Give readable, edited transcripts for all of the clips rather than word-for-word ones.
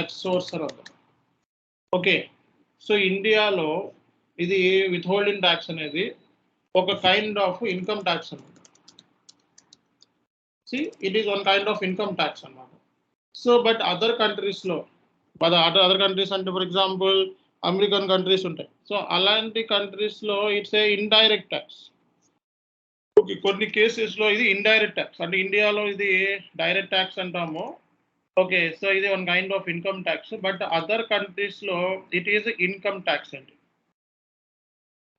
at source అని అంటారు. Okay, so ఇండియాలో ఇది విత్హోల్డింగ్ ట్యాక్స్ అనేది ఒక కైండ్ ఆఫ్ ఇన్కమ్ ట్యాక్స్ అన్నమాట. See, it is one kind of income tax అన్నమాట. సో బట్ అదర్ కంట్రీస్లో అదర్ కంట్రీస్ అంటే ఫర్ ఎగ్జాంపుల్ అమెరికన్ కంట్రీస్ ఉంటాయి. సో అలాంటి కంట్రీస్లో it's a indirect tax. Okay, కొన్ని కేసెస్లో ఇది ఇండైరెక్ట్ ట్యాక్స్, అంటే ఇండియాలో ఇది డైరెక్ట్ ట్యాక్స్ అంటాము. ఓకే, సో ఇది one kind of income tax, but other కంట్రీస్లో ఇట్ ఈస్ ఇన్కమ్ ట్యాక్స్ అండి.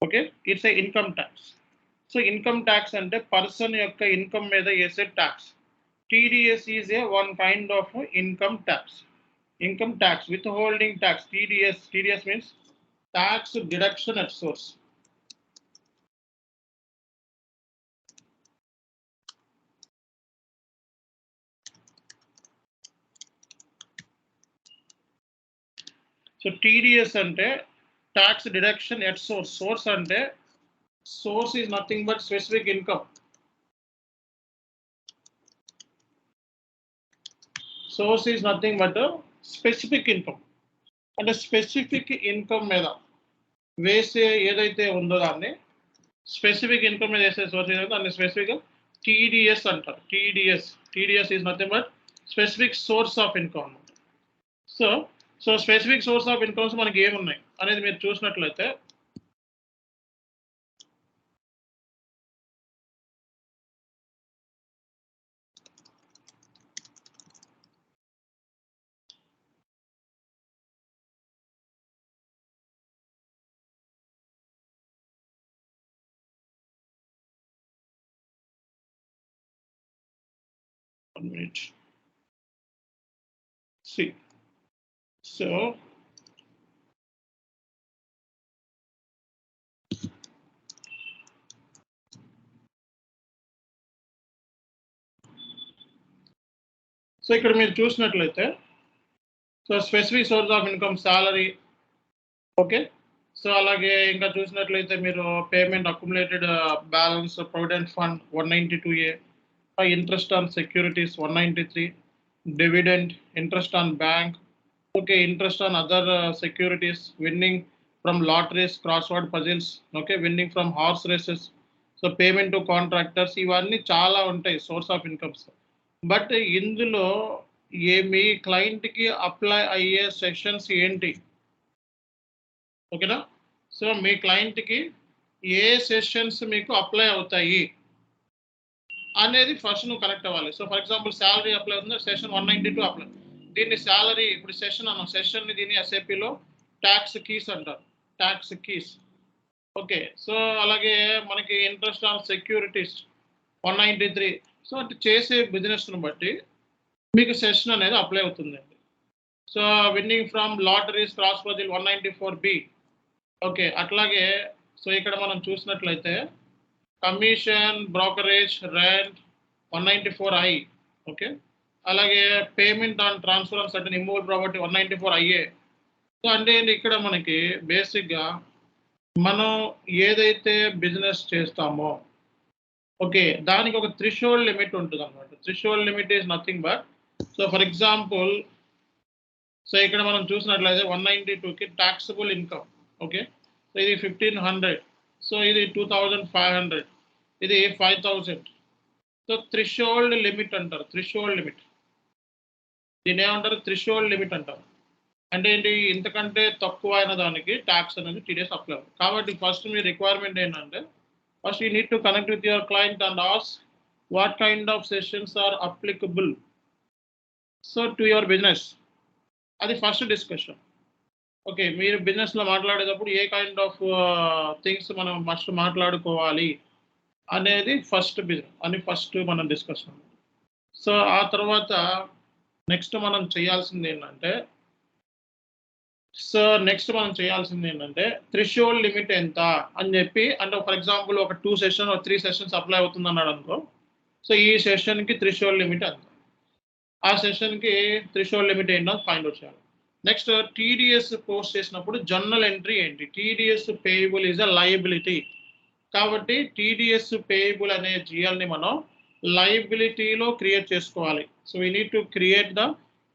Okay, it's a income tax. So income tax అంటే పర్సన్ యొక్క ఇన్కమ్ మీద వేసే tax. TDS is a one kind of income tax. Income tax, withholding tax, TDS means tax deduction at source. So TDS ante tax deduction at source. Source ante source is nothing but specific income. Source is nothing but a specific income. అంటే specific income మీద వేసే ఏదైతే ఉందో దాన్ని specific income మీద వేసే source ఏదైతే దాన్ని స్పెసిఫిక్గా TDS అంటారు. TDS is nothing but specific source of income అనమాట. So specific source of incomes మనకి ఏమున్నాయి అనేది మీరు చూసినట్లయితే one minute. See, so ఇక్కడ మీరు చూసినట్లయితే so specific source of income salary. Okay, so అలాగే ఇంకా చూసినట్లయితే మీరు payment accumulated balance provident fund 192A, interest on securities 193, dividend, interest on bank, okay, interest on other securities, winning from lotteries, crossword puzzles, okay, winning from horse races, so payment to contractors, ఇవన్నీ చాలా ఉంటాయి source of incomes. But ఇందులో మీ క్లయింట్కి apply అయ్యే sessions ఏంటి? ఓకేనా, so మీ క్లయింట్కి ఏ sessions మీకు అప్లై అవుతాయి అనేది ఫస్ట్ నువ్వు కనెక్ట్ అవ్వాలి. So for example salary apply అవుతుంది, సెషన్ 192 అప్లై. దీన్ని శాలరీ ఇప్పుడు సెషన్ అన్నాం, సెషన్ని దీన్ని SAPలో ట్యాక్స్ కీస్ అంటారు, ట్యాక్స్ కీస్. ఓకే, సో అలాగే మనకి ఇంట్రెస్ట్ ఆన్ సెక్యూరిటీస్ 193. సో అంటే చేసే బిజినెస్ను బట్టి మీకు సెషన్ అనేది అప్లై అవుతుందండి. So winning from lotteries, cross puzzle 194B. Okay, అట్లాగే సో ఇక్కడ మనం చూసినట్లయితే commission, brokerage, rent 194I. Okay, అలాగే payment on transfer on certain immovable property 194IA. So అంటే ఇక్కడ మనకి బేసిక్గా మనం ఏదైతే బిజినెస్ చేస్తామో ఓకే దానికి ఒక థ్రెషోల్డ్ లిమిట్ ఉంటుంది అనమాట. Threshold limit is nothing but so for example so ఇక్కడ మనం చూసినట్లయితే 192కి ట్యాక్సబుల్ ఇన్కమ్. ఓకే, సో ఇది 1500, సో ఇది 2500, ఇది 5000. సో థ్రెషోల్డ్ లిమిట్ అంటారు, థ్రెషోల్డ్ లిమిట్. దీన్ని ఏమంటారు? థ్రెషోల్డ్ లిమిట్ అంటారు. అంటే ఏంటి? ఇంతకంటే తక్కువ అయిన దానికి ట్యాక్స్ అనేది TDS అప్లై అవుతుంది. కాబట్టి ఫస్ట్ మీ రిక్వైర్మెంట్ ఏంటంటే first you need to connect with your client and ask what kind of sections are applicable so to your business. అది ఫస్ట్ డిస్కషన్. ఓకే, మీరు బిజినెస్లో మాట్లాడేటప్పుడు ఏ కైండ్ ఆఫ్ థింగ్స్ మనం ఫస్ట్ మాట్లాడుకోవాలి అనేది ఫస్ట్ మనం డిస్కషన్. సో ఆ తర్వాత నెక్స్ట్ మనం చేయాల్సింది ఏంటంటే థ్రెషోల్డ్ లిమిట్ ఎంత అని చెప్పి, అంటే ఫర్ ఎగ్జాంపుల్ ఒక 2 సెషన్ 3 సెషన్స్ అప్లై అవుతుంది అన్నాడు అనుకో. సో ఈ సెషన్కి థ్రెషోల్డ్ లిమిట్ ఎంత, ఆ సెషన్కి థ్రెషోల్డ్ లిమిట్ ఏంటో ఫైండ్ అవుట్ చేయాలి. నెక్స్ట్ TDS పోస్ట్ చేసినప్పుడు జర్నల్ ఎంట్రీ ఏంటి? TDS payable is a liability. కాబట్టి TDS పేయబుల్ అనే GLని మనం లయబిలిటీలో క్రియేట్ చేసుకోవాలి. So we need to create the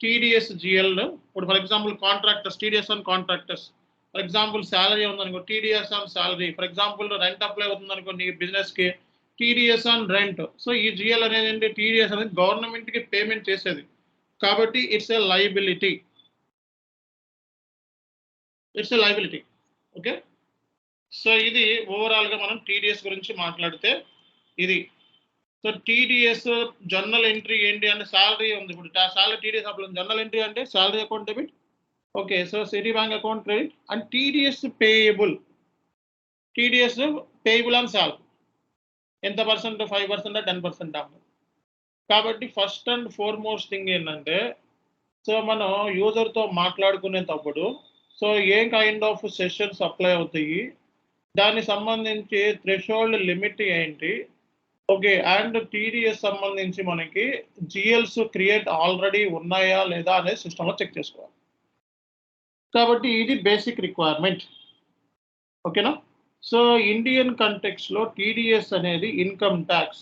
TDS GL ఇప్పుడు for example contractors, TDS on contractors. For example salary ఉందనుకో TDS on salary. For example rent apply అవుతుందనుకో నీ బిజినెస్కి టీడీఎస్ ఆన్ రెంట్. సో ఈ జిఎల్ అనేది ఏంటి, టీడీఎస్ అనేది గవర్నమెంట్కి పేమెంట్ చేసేది కాబట్టి it's a liability. It's a liability. Okay, so ఇది ఓవరాల్గా మనం టీడీఎస్ గురించి మాట్లాడితే ఇది. సో టీడీఎస్ జర్నల్ ఎంట్రీ ఏంటి అంటే శాలరీ ఉంది. ఇప్పుడు salary TDS apply journal entry అంటే salary account debit. Okay, so Citibank account credit and TDS payable. TDS payable on salary ఎంత పర్సెంట్, 5% 10% అవ్వదు. కాబట్టి ఫస్ట్ అండ్ ఫార్మోస్ట్ థింగ్ ఏంటంటే, so మనం యూజర్తో మాట్లాడుకునేటప్పుడు so a kind of sections apply అవుతాయి, దానికి సంబంధించి థ్రెషోల్డ్ లిమిట్ ఏంటి, ఓకే, అండ్ టీడీఎస్ సంబంధించి మనకి జిఎల్స్ క్రియేట్ ఆల్రెడీ ఉన్నాయా లేదా అనేది సిస్టంలో చెక్ చేసుకోవాలి. కాబట్టి ఇది బేసిక్ రిక్వైర్మెంట్. ఓకేనా. సో ఇండియన్ కంటెక్స్లో టీడీఎస్ అనేది ఇన్కమ్ ట్యాక్స్,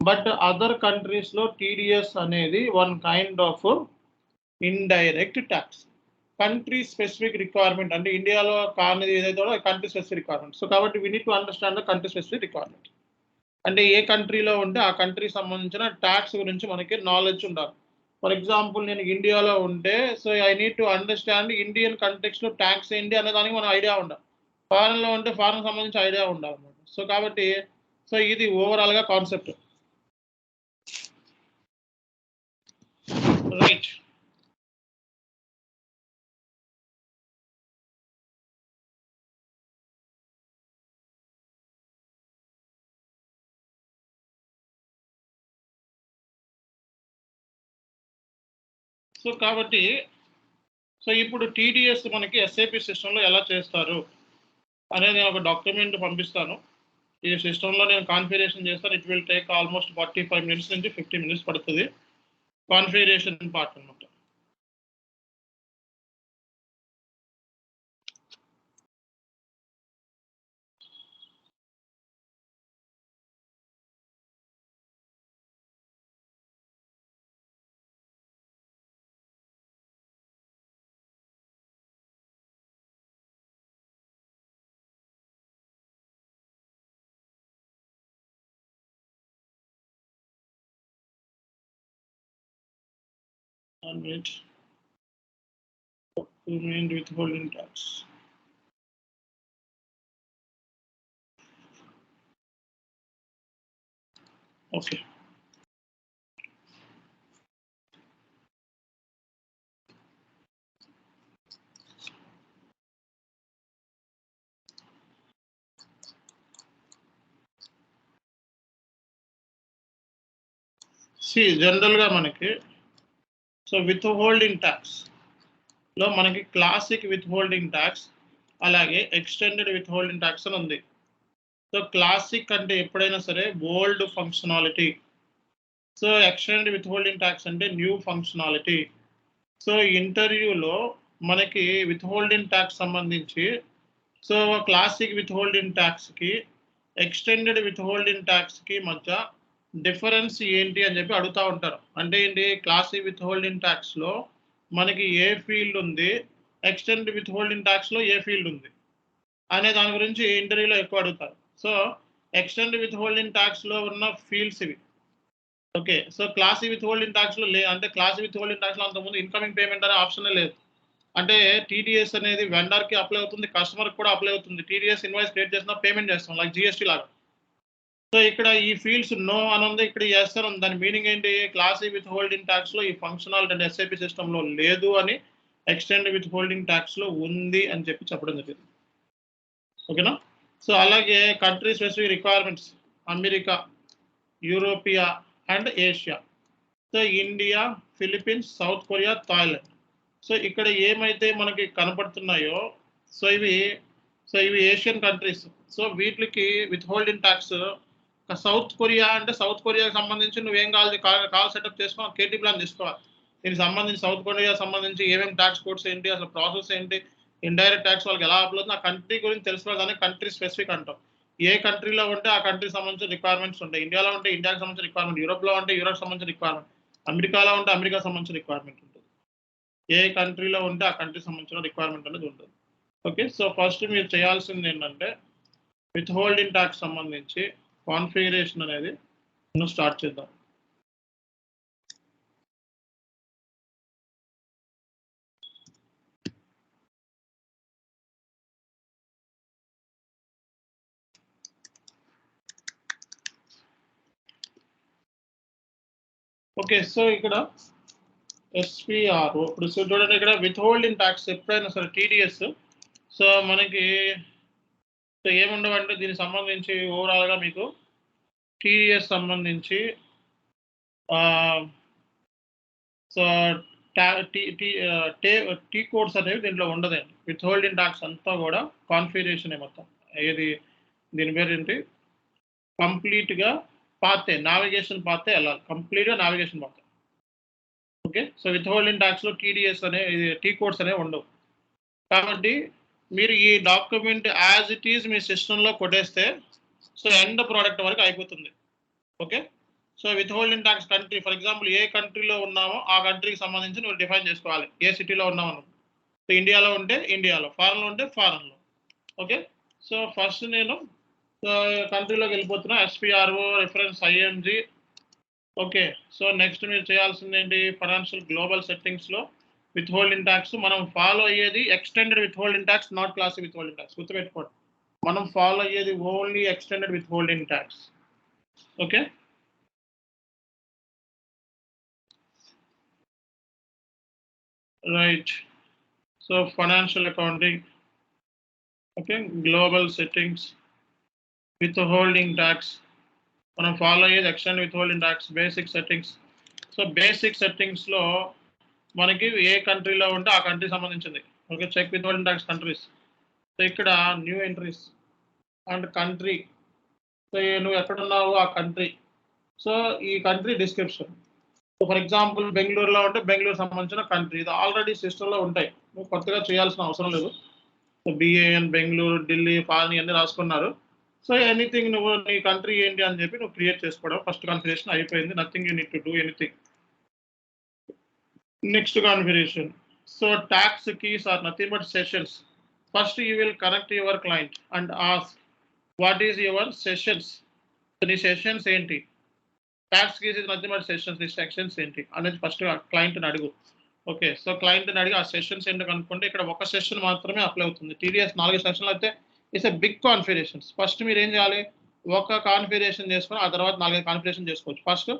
బట్ అదర్ కంట్రీస్లో టీడీఎస్ అనేది one kind of indirect tax. Country specific requirement అంటే ఇండియాలో కానిది ఏదైతే కంట్రీ స్పెసిఫిక్ రిక్వైర్మెంట్. సో కాబట్టి we need to understand the country specific requirement. అంటే ఏ కంట్రీలో ఉంటే ఆ కంట్రీకి సంబంధించిన ట్యాక్స్ గురించి మనకి నాలెడ్జ్ ఉండాలి. ఫర్ ఎగ్జాంపుల్ నేను ఇండియాలో ఉంటే so I need to understand Indian కంటెక్స్లో ట్యాక్స్ ఏంటి అనే దానికి మనకు ఐడియా ఉండాలి. ఫారెన్లో ఉంటే ఫారెన్ సంబంధించి ఐడియా ఉండాలన్నమాట. సో కాబట్టి సో ఇది ఓవరాల్గా కాన్సెప్ట్. రైట్. సో కాబట్టి సో ఇప్పుడు టీడీఎస్ మనకి ఎస్ఏపి సిస్టంలో ఎలా చేస్తారు అనేది నేను ఒక డాక్యుమెంట్ పంపిస్తాను. ఈ సిస్టంలో నేను కాన్ఫిగరేషన్ చేస్తాను. It will take almost 45 minutes నుంచి 50 minutes పడుతుంది కాన్ఫిగరేషన్ పార్ట్ అనమాట. One minute. Document withholding tax. Okay. సి జనరల్గా మనకి సో విత్ హోల్డింగ్ ట్యాక్స్లో మనకి క్లాసిక్ విత్ హోల్డింగ్ ట్యాక్స్ అలాగే ఎక్స్టెండెడ్ విత్ హోల్డింగ్ ట్యాక్స్ అని ఉంది. సో క్లాసిక్ అంటే ఎప్పుడైనా సరే old functionality, so extended with holding tax అంటే న్యూ ఫంక్షనాలిటీ. సో ఇంటర్వ్యూలో మనకి విత్ హోల్డింగ్ ట్యాక్స్ సంబంధించి సో క్లాసిక్ విత్ హోల్డింగ్ ట్యాక్స్కి ఎక్స్టెండెడ్ విత్ హోల్డింగ్ ట్యాక్స్కి మధ్య డిఫరెన్స్ ఏంటి అని చెప్పి అడుగుతూ ఉంటారు. అంటే ఏంటి, క్లాసిక్ విత్ హోల్డింగ్ ట్యాక్స్లో మనకి ఏ ఫీల్డ్ ఉంది, ఎక్స్టెండెడ్ విత్ హోల్డింగ్ ట్యాక్స్లో ఏ ఫీల్డ్ ఉంది అనే దాని గురించి ఇంటర్వ్యూలో ఎక్కువ అడుగుతారు. సో ఎక్స్టెండెడ్ విత్ హోల్డింగ్ ట్యాక్స్లో ఉన్న ఫీల్డ్స్ ఇవి. Okay, so classic withholding ట్యాక్స్లో అంటే క్లాసిక్ విత్ హోల్డింగ్ ట్యాక్స్లో అంతకుముందు ఇన్కమింగ్ పేమెంట్ అనే ఆప్షనే లేదు. అంటే టీడీఎస్ అనేది వెండర్కి అప్లై అవుతుంది, కస్టమర్కి కూడా అప్లై అవుతుంది. టీడీఎస్ ఇన్వాయిస్ క్రియేట్ చేసినా పేమెంట్ చేస్తాం లైక్ జిఎస్టీ లాగా. సో ఇక్కడ ఈ ఫీల్డ్స్ నో అని ఉంది, ఇక్కడ ఎస్ అని ఉంది. దాని మీనింగ్ ఏంటి, క్లాసిక్ విత్ హోల్డింగ్ ట్యాక్స్లో ఈ ఫంక్షనాలిటీ అంటే ఎస్ఐపి సిస్టంలో లేదు అని, ఎక్స్టెండ్ విత్ హోల్డింగ్ ట్యాక్స్లో ఉంది అని చెప్పి చెప్పడం జరిగింది. ఓకేనా. సో అలాగే country specific requirements America, Europe and Asia. So India, Philippines, South Korea, Thailand. So ఇక్కడ ఏమైతే మనకి కనపడుతున్నాయో సో ఇవి ఏషియన్ కంట్రీస్. సో వీటికి with holding tax South Korea అంటే సౌత్ కొరియాకి సంబంధించి నువ్వేం కాల్ సెటప్ చేసుకోవాలి, కేటీ ప్లాన్ తీసుకోవాలి. దీనికి సంబంధించి సౌత్ కొరియా సంబంధించి ఏమేమి ట్యాక్స్ కోడ్స్ ఏంటి, అసలు ప్రాసెస్ ఏంటి, ఇండైరెక్ట్ ట్యాక్స్ వాళ్ళకి ఎలా అప్లై అవుతుంది, ఆ కంట్రీ గురించి తెలుసుకోవాలని కంట్రీ స్పెసిఫిక్ అంటాం. ఏ కంట్రీలో ఉంటే ఆ కంట్రీకి సంబంధించిన రిక్వైర్మెంట్స్ ఉంటాయి. ఇండియాలో ఉంటే ఇండియాకి సంబంధించిన రిక్వైర్మెంట్, యూరోప్లో ఉంటే యూరోప్ సంబంధించిన రిక్వైర్మెంట్, అమెరికాలో ఉంటే అమెరికా సంబంధించిన రిక్వైర్మెంట్ ఉంటుంది. ఏ కంట్రీలో ఉంటే ఆ కంట్రీ సంబంధించిన రిక్వైర్మెంట్ అనేది ఉంటుంది. ఓకే. సో ఫస్ట్ మీరు చేయాల్సింది ఏంటంటే విత్ హోల్డింగ్ ట్యాక్స్ సంబంధించి కాన్ఫిగరేషన్ అనేది స్టార్ట్ చేద్దాం. ఓకే. సో ఇక్కడ ఎస్పీఆర్ ఇప్పుడు చూడండి, ఇక్కడ విత్ హోల్డింగ్ ట్యాక్స్ ఎప్పుడైనా సరే టీడీఎస్. సో మనకి ఏముండవంటే దీనికి సంబంధించి ఓవరాల్గా మీకు టీడీఎస్ సంబంధించి సో టీ కోడ్స్ అనేవి దీంట్లో ఉండదండి. విత్ హోల్డింగ్ ట్యాక్స్ అంతా కూడా కాన్ఫిగరేషన్ మొత్తం. ఏది దీని పేరు ఏంటి, కంప్లీట్గా పాతే నావిగేషన్ పాతే వెళ్ళాలి, కంప్లీట్గా నావిగేషన్ పాతే. ఓకే. సో విత్ హోల్డింగ్ ట్యాక్స్లో టీడీఎస్ అనే టీ కోడ్స్ అనేవి ఉండవు. కాబట్టి మీరు ఈ డాక్యుమెంట్ యాజ్ ఇట్ ఈజ్ మీ సిస్టంలో కొట్టేస్తే సో ఎండ్ ప్రోడక్ట్ వరకు అయిపోతుంది. Okay. So with holding tax country, for example ఏ కంట్రీలో ఉన్నామో ఆ కంట్రీకి సంబంధించి నువ్వు డిఫైన్ చేసుకోవాలి. ఏ సిటీలో ఉన్నావు, సో ఇండియాలో ఉంటే ఇండియాలో, ఫారెన్లో ఉంటే ఫారెన్లో. ఓకే. సో ఫస్ట్ నేను కంట్రీలోకి వెళ్ళిపోతున్నా, SPRO reference IMG. Okay. So next మీరు చేయాల్సింది ఏంటి, ఫైనాన్షియల్ గ్లోబల్ సెట్టింగ్స్లో విత్ హోల్డింగ్ ట్యాక్స్ మనం ఫాలో అయ్యేది extended with holding tax, not classic with holding tax. గుర్తుపెట్టుకోండి, మనం ఫాలో అయ్యేది only extended with holding tax. Okay. Right. So financial accounting, okay, global settings, with holding tax మనం follow అయ్యేది extend with holding tax, basic settings. So basic సెట్టింగ్స్లో మనకి ఏ కంట్రీలో ఉంటే ఆ కంట్రీ సంబంధించింది. Okay. Check with holding tax countries. So ఇక్కడ new entries and country. So నువ్వు ఎక్కడున్నావు ఆ కంట్రీ. సో ఈ country description. So for example బెంగళూరులో ఉంటే బెంగళూరు సంబంధించిన కంట్రీ, ఇది ఆల్రెడీ సిస్టంలో ఉంటాయి, నువ్వు కొత్తగా చేయాల్సిన అవసరం లేదు. సో బిఏఎన్ బెంగళూరు, ఢిల్లీ, పాలని అన్ని రాసుకున్నారు. సో ఎనీథింగ్ నువ్వు నీ కంట్రీ ఏంటి అని చెప్పి నువ్వు క్రియేట్ చేసుకోవడం. ఫస్ట్ కాన్ఫిగరేషన్ అయిపోయింది, nothing you need to do anything. Next configuration. So tax keys are nothing but sections. First you will connect your client and ask what is your sections. నీ sections ఏంటి, tax keys is nothing but sections, నీ sections ఏంటి అనేది first క్లయింట్ని అడుగు. Okay. So క్లయింట్ని అడిగి ఆ sessions ఏంటో కనుక్కుంటే ఇక్కడ ఒక సెషన్ మాత్రమే అప్లై అవుతుంది. టీడీఎస్ 4 సెషన్లు అయితే it's a big configurations. First మీరు ఏం చేయాలి, ఒక కాన్ఫిగరేషన్ చేసుకొని ఆ తర్వాత 4 కాన్ఫిగరేషన్ చేసుకోవచ్చు. ఫస్ట్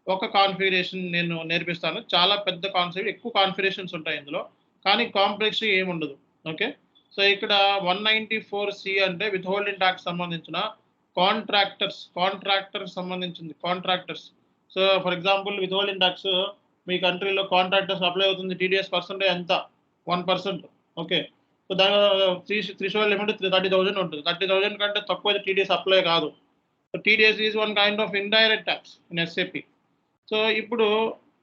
ఒక కాన్ఫిగరేషన్ నేను నేర్పిస్తాను, చాలా పెద్ద కాన్సెప్ట్, ఎక్కువ కాన్ఫిగరేషన్స్ ఉంటాయి ఇందులో, కానీ కాంప్లెక్స్ ఏముండదు. ఓకే. సో ఇక్కడ 194C అంటే విత్ హోల్డింగ్ ట్యాక్స్ సంబంధించిన కాంట్రాక్టర్స్ సంబంధించింది, contractors. So for example with holding tax మీ కంట్రీలో కాంట్రాక్టర్స్ అప్లై అవుతుంది, టీడీఎస్ పర్సెంటేజ్ ఎంత, 1%. ఓకే. సో దాని త్రిషోల్డ్ లిమిట్ 30,000 ఉంటుంది. 30,000 కంటే తక్కువ టీడీఎస్ అప్లై కాదు. So TDS is one kind of indirect tax in SAP. So ఇప్పుడు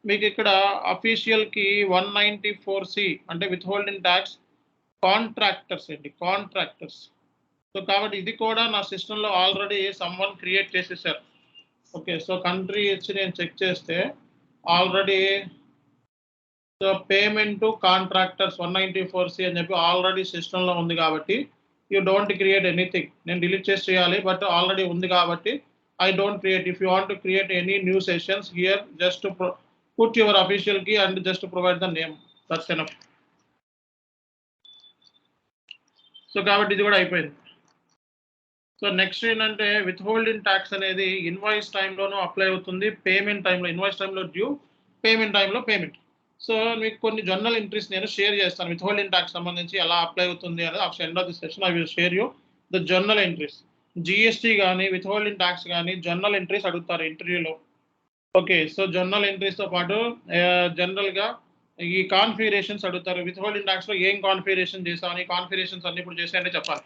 మీకు ఇక్కడ అఫీషియల్కి 194C అంటే విత్ హోల్డింగ్ ట్యాక్స్ కాంట్రాక్టర్స్ ఏంటి, కాంట్రాక్టర్స్. సో కాబట్టి ఇది కూడా నా సిస్టంలో ఆల్రెడీ సమ్వన్ క్రియేట్ చేసేసారు. ఓకే. సో కంట్రీ ఇచ్చి నేను చెక్ చేస్తే already so payment to contractors 194C అని చెప్పి ఆల్రెడీ సిస్టంలో ఉంది. కాబట్టి యూ డోంట్ క్రియేట్ ఎనీథింగ్. నేను డిలీట్ చేసి చేయాలి, బట్ ఆల్రెడీ ఉంది కాబట్టి I don't create. If you want to create any new sessions here, just put your official key and just provide the name, that's enough. So కాబట్టి ఇది కూడా అయిపోయింది. So next ఏంటంటే విత్ హోల్డింగ్ ట్యాక్స్ అనేది invoice టైంలోనూ apply అవుతుంది, payment టైంలో, invoice టైంలో due, payment టైంలో పేమెంట్. సో మీకు కొన్ని జర్నల్ ఎంట్రీస్ నేను షేర్ చేస్తాను విత్ హోల్డింగ్ ట్యాక్స్ సంబంధించి ఎలా అప్లై అవుతుంది అనేది. After end of the session I will share you the journal entries. GST కానీ విత్ హోల్డింగ్ ట్యాక్స్ కానీ జర్నల్ ఎంట్రీస్ అడుగుతారు ఇంటర్వ్యూలో. ఓకే. సో జర్నల్ ఎంట్రీస్తో పాటు జనరల్గా ఈ కాన్ఫిగరేషన్స్ అడుగుతారు. విత్ హోల్డింగ్ ట్యాక్స్లో ఏం కాన్ఫిగరేషన్ చేసామని, కాన్ఫిగరేషన్స్ అన్ని ఇప్పుడు చేసాయంటే చెప్పాలి.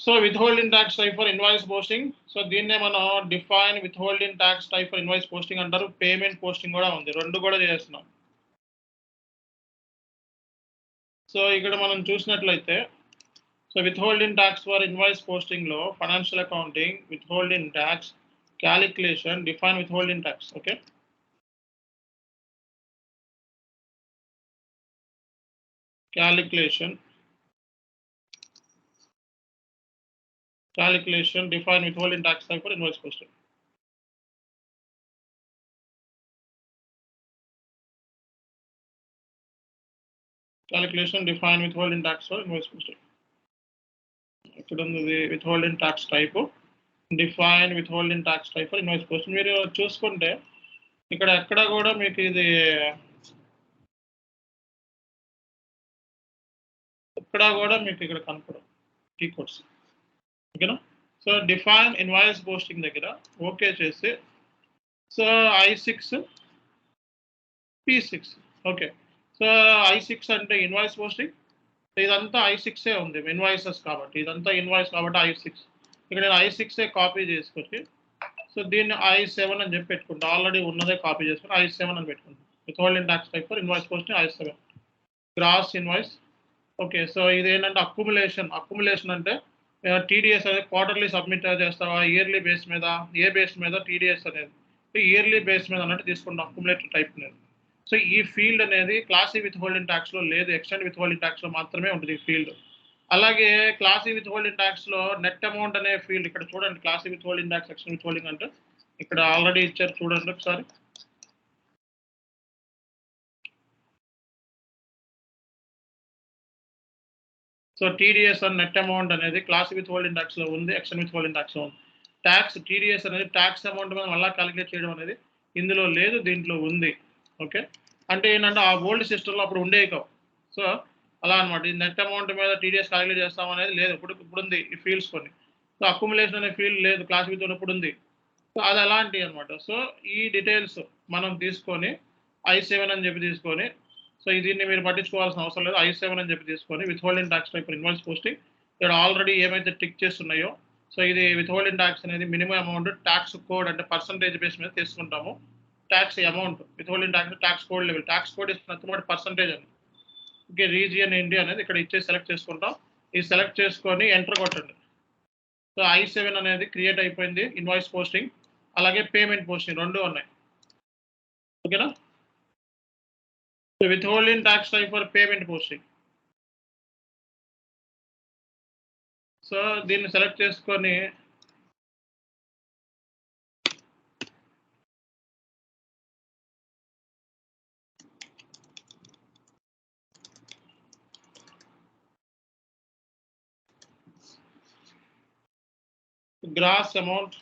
So withholding tax type for invoice posting. So దీన్నే మనం define withholding tax type for invoice posting అంటారు. పేమెంట్ పోస్టింగ్ కూడా ఉంది, రెండు కూడా చేస్తున్నాం. సో ఇక్కడ మనం చూసినట్లయితే so withholding tax for invoice పోస్టింగ్లో financial accounting, withholding tax, calculation, define withholding tax. Okay. calculation define withholding tax type for invoice posting. Calculation define withholding tax for invoice posting. ఇక్కడ ఉంది withholding tax type, define withholding tax type for invoice posting. మీరు చూసుకుంటే ఇక్కడ ఎక్కడ కూడా మీకు ఇది ఇక్కడ కూడా మీకు ఇక్కడ కనపడదు కీ కోడ్స్, ఓకేనా. సో డిఫైన్ ఇన్వాయిస్ పోస్టింగ్ దగ్గర ఓకే చేసి so I6 P6 okay. So I6 అంటే ఇన్వాయిస్ పోస్టింగ్, ఇదంతా I6 ఉంది ఇన్వాయిసెస్ కాబట్టి, ఇదంతా ఇన్వాయిస్ కాబట్టి I6. ఇక్కడ నేను I6 కాపీ చేసుకొని సో దీన్ని I7 అని చెప్పి పెట్టుకుంటా, ఆల్రెడీ ఉన్నదే కాపీ చేసుకొని I7 అని పెట్టుకుంటాను. Withholding tax type for invoice posting I7 gross invoice. Okay, so ఇది ఏంటంటే అక్యుములేషన్ అంటే TDS అనేది క్వార్టర్లీ సబ్మిట్ చేస్తావా, ఇయర్లీ బేస్ మీద, ఏ బేస్ మీద TDS అనేది ఇయర్లీ బేస్ మీద అన్నట్టు తీసుకుంటాం అక్యుములేటర్ టైప్ అనేది. సో ఈ ఫీల్డ్ అనేది క్లాసీ విత్హోల్డింగ్ ట్యాక్స్ లో లేదు, ఎక్స్టెండ్ విత్హోల్డింగ్ ట్యాక్స్ లో మాత్రమే ఉంటుంది ఈ ఫీల్డ్. అలాగే క్లాసీ విత్హోల్డింగ్ ట్యాక్స్ లో నెట్ అమౌంట్ అనే ఫీల్డ్ ఇక్కడ చూడండి. Classy withholding tax, extend withholding అంటే ఇక్కడ ఆల్రెడీ ఇచ్చారు చూడండి ఒకసారి. So TDS and net amount అనేది క్లాసీ విత్హోల్డింగ్ ట్యాక్స్ లో ఉంది, ఎక్స్టెండ్ విత్హోల్డింగ్ ట్యాక్స్ లో ఉంది. ట్యాక్స్ TDS అనేది ట్యాక్స్ అమౌంట్ మీద మళ్ళీ క్యాలిక్యులేట్ చేయడం అనేది ఇందులో లేదు, దీంట్లో ఉంది. ఓకే, అంటే ఏంటంటే ఆ ఓల్డ్ సిస్టంలో అప్పుడు ఉండేవి కావు. సో అలా అనమాట. ఈ నెట్ అమౌంట్ మీద TDS క్యాలిక్యులేట్ చేస్తాం అనేది లేదు, ఇప్పుడు ఉంది ఈ ఫీల్డ్స్ కొన్ని. సో అక్యుములేషన్ అనే ఫీల్డ్ లేదు, క్లాస్ విత్ ఉన్నప్పుడు ఉంది. సో అది అలాంటివి అనమాట. సో ఈ డీటెయిల్స్ మనం తీసుకొని I7 అని చెప్పి తీసుకొని, సో దీన్ని మీరు పట్టించుకోవాల్సిన అవసరం లేదు, I7 అని చెప్పి తీసుకొని withholding tax type invoice posting ఇక్కడ ఆల్రెడీ ఏమైతే టిక్ చేస్తున్నాయో, సో ఇది విత్హోల్డింగ్ ట్యాక్స్ అనేది మినిమం అమౌంట్ ట్యాక్స్ కోడ్ అంటే పర్సంటేజ్ బేస్ మీద తీసుకుంటాము. Tax amount withholding tax code level, tax code is nothing but percentage అని. ఓకే, రీజియన్ ఇండియా అనేది ఇక్కడ ఇచ్చే సెలెక్ట్ చేసుకుంటాం. ఇది సెలెక్ట్ చేసుకొని ఎంటర్ కొట్టండి. సో I7 అనేది క్రియేట్ అయిపోయింది. ఇన్వాయిస్ పోస్టింగ్ అలాగే పేమెంట్ పోస్టింగ్ రెండు ఉన్నాయి, ఓకేనా. So withholding tax type for payment posting. So దీన్ని సెలెక్ట్ చేసుకొని gross amount.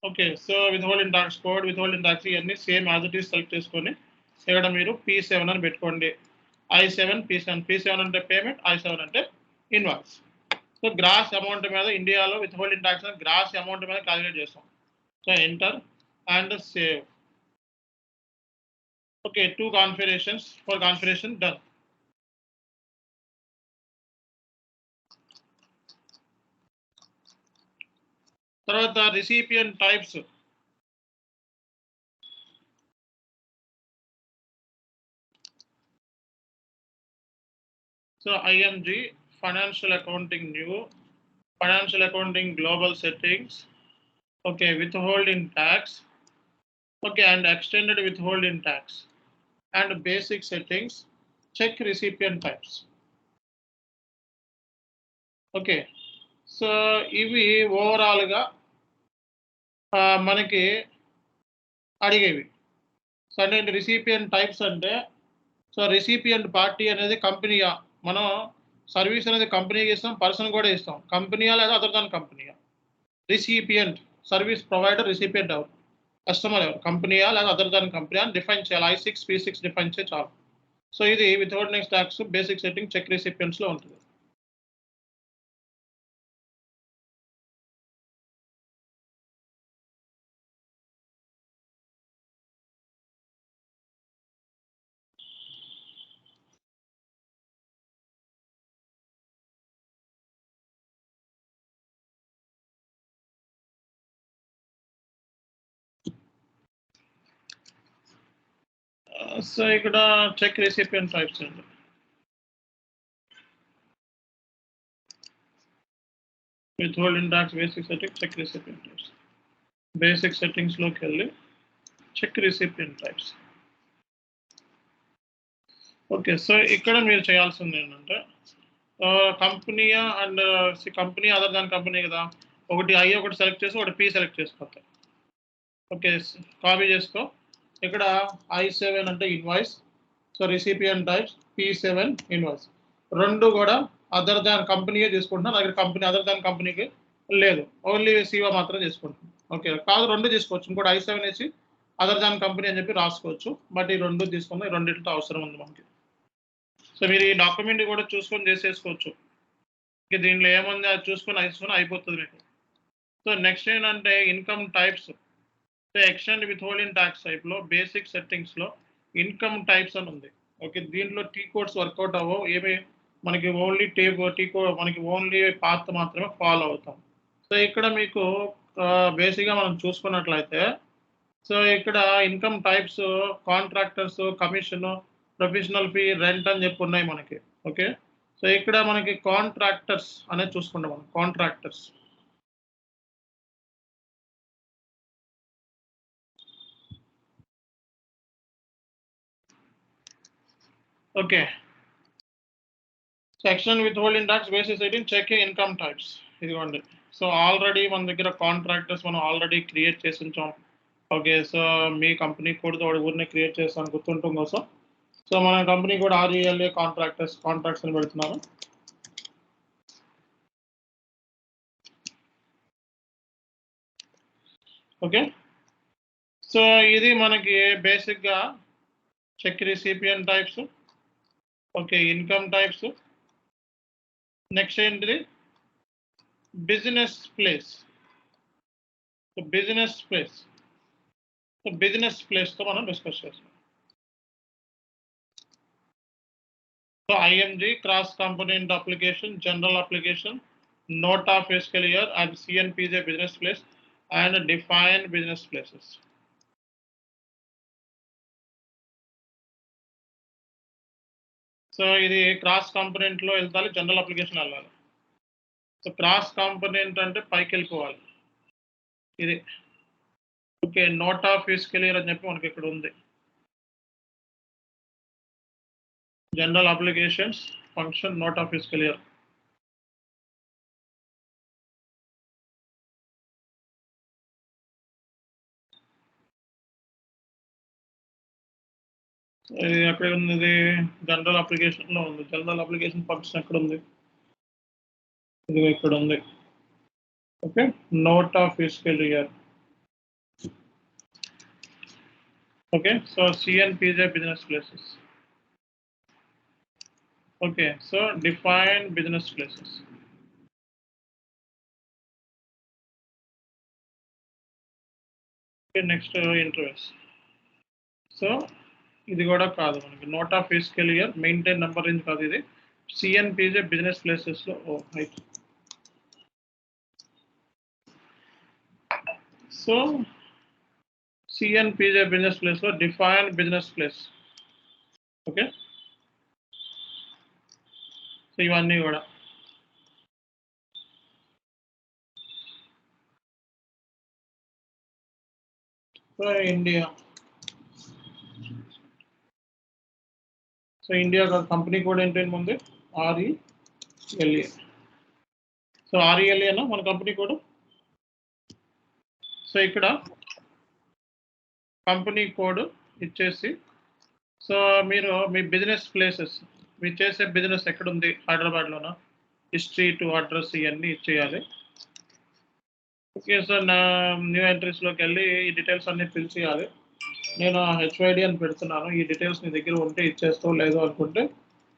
Okay, so withholding tax code, withholding tax ఇవన్నీ same as it is select చేసుకొని ఇక్కడ మీరు P7 అని పెట్టుకోండి. I7 P7 అంటే పేమెంట్, I7 అంటే ఇన్వాయిస్. సో గ్రాస్ అమౌంట్ మీద ఇండియాలో విత్హోల్డింగ్ ట్యాక్స్ గ్రాస్ అమౌంట్ మీద క్యాలిక్యులేట్ చేస్తాం. So enter and save. Okay, 2 configurations for configuration done. తర్వాత recipient types. So IMG financial accounting new, financial accounting global settings, okay, withholding tax, okay, and extended withholding tax and basic settings, check recipient types. Okay, so ఇవి ఓవరాల్గా మనకి అడిగేవి. So అంటే recipient types అంటే, so recipient party అనేది కంపెనీయా, మనం service అనేది కంపెనీకి ఇస్తాం, పర్సన్ కూడా ఇస్తాం, కంపెనీయా లేదా అదర్ దాన్ కంపెనీయా. రిసిపియెంట్ సర్వీస్ ప్రొవైడర్, రిసిపియెంట్ ఎవరు, కస్టమర్ ఎవరు, కంపెనీయా లేదా అదర్ దాన్ కంపెనీ అని డిఫైన్ చేయాలి. I6 P6 డిఫైన్ చేయాలి చాలు. సో ఇది withholding tax basic setting check recipients లో ఉంటుంది. సో ఇక్కడ చెక్ రిసిపియెంట్ టైప్స్ అండి. Withholding tax basic setting check recipient types. Basic settings లోకి వెళ్ళి check recipient types. Okay. So ఇక్కడ మీరు చేయాల్సింది ఏంటంటే company and company other than company కదా! ఒకటి ఐ ఒకటి సెలెక్ట్ చేసి, ఒకటి పి సెలెక్ట్ చేసుకో. ఓకే. కాపీ చేసుకో. ఇక్కడ I7 అంటే invoice. So recipient types P7 invoice. 2 కూడా అదర్ దాన్ కంపెనీయే తీసుకుంటున్నా. నా దగ్గర కంపెనీ అదర్ దాన్ కంపెనీకి లేదు. ఓన్లీ సిఓ మాత్రం తీసుకుంటున్నాను. ఓకే. కాదు 2 తీసుకోవచ్చు. ఇంకోటి I7 ఏసి అదర్ దాన్ కంపెనీ అని చెప్పి రాసుకోవచ్చు. బట్ ఈ 2 తీసుకుందాం. ఈ రెండిటితో అవసరం ఉంది మనకి. సో మీరు ఈ డాక్యుమెంట్ కూడా చూసుకొని చేసేసుకోవచ్చు. దీంట్లో ఏముంది అది చూసుకొని అయిపోతుంది మీకు. సో నెక్స్ట్ ఏంటంటే income types. So extend withholding talks టైప్‌లో బేసిక్ సెట్టింగ్స్‌లో ఇన్కమ్ టైప్స్ అని ఉంది. ఓకే. దీంట్లో టీ కోడ్స్ వర్కౌట్ అవ్వవు. మనకి ఓన్లీ మనకి ఓన్లీ పాత్ మాత్రమే ఫాలో అవుతాం. సో ఇక్కడ మీకు బేసిక్‌గా మనం చూసుకున్నట్లయితే సో ఇక్కడ income types contractors, commission, professional fee, rent అని చెప్పి ఉన్నాయి మనకి. ఓకే. సో ఇక్కడ మనకి కాంట్రాక్టర్స్ అనేది చూసుకుంటాం మనం. Contractors. Okay. Section withholding tax basis 18 check income types. ఇదిగోండి. సో ఆల్రెడీ మన దగ్గర కాంట్రాక్టర్స్ మనం ఆల్రెడీ క్రియేట్ చేసి ఉంచాం. ఓకే. సో మీ కంపెనీ కోడ్‌తో ఊరినే క్రియేట్ చేస్తాను గుర్తుండటం కోసం. సో మన కంపెనీ కూడా RELA కాంట్రాక్ట్స్ అని పెడుతున్నాను. ఓకే. సో ఇది మనకి బేసిక్‌గా check recipient types. Okay. Income types. Next ఏంటిది? Business place. సో బిజినెస్ ప్లేస్‌తో మనం డిస్కస్ చేస్తాం. So IMG cross component application, general application, note of fiscal year and CNPJ business place and define business places. So ఇది cross component లో వెళ్తాలి, general application వెళ్ళాలి. So cross component అంటే పైకి వెళ్ళిపోవాలి. ఇది okay. Note of fiscal year అని చెప్పి మనకి ఇక్కడ ఉంది. General applications function note of fiscal year. ఇది ఎక్కడ ఉంది? ఇది జనరల్ అప్లికేషన్ లో ఉంది. జనరల్ అప్లికేషన్ ఫంక్షన్ ఎక్కడ ఉంది? ఇది ఇక్కడ ఉంది. Okay. Note of fiscal year. Okay. So CNPJ business places. Okay, so define business places. Okay, next interviews. So ఇది కూడా కాదు మనకి. Note of fiscal year maintain number range కాదు ఇది. CNPJ బిజినెస్ ప్లేసెస్ లో right. So CNPJ business place లో define business place. Okay. So ఇవన్నీ కూడా so India. So India company code ఏంటంటే ముందు RELA. సో RELA అన్న మన కంపెనీ కోడ్. సో ఇక్కడ కంపెనీ కోడ్ ఇచ్చేసి సో మీరు మీ బిజినెస్ ప్లేసెస్ మీరు చేసే బిజినెస్ ఎక్కడుంది హైదరాబాద్లోనా, హిస్టరీ టు అడ్రస్ ఇవన్నీ ఇచ్చేయాలి. ఓకే. సో నా న్యూ ఎంట్రీస్లోకి వెళ్ళి ఈ డీటెయిల్స్ అన్నీ ఫిల్ చేయాలి. నేను HYD అని పెడుతున్నాను. ఈ డీటెయిల్స్ మీ దగ్గర ఉంటే ఇచ్చేస్తావు, లేదు అనుకుంటే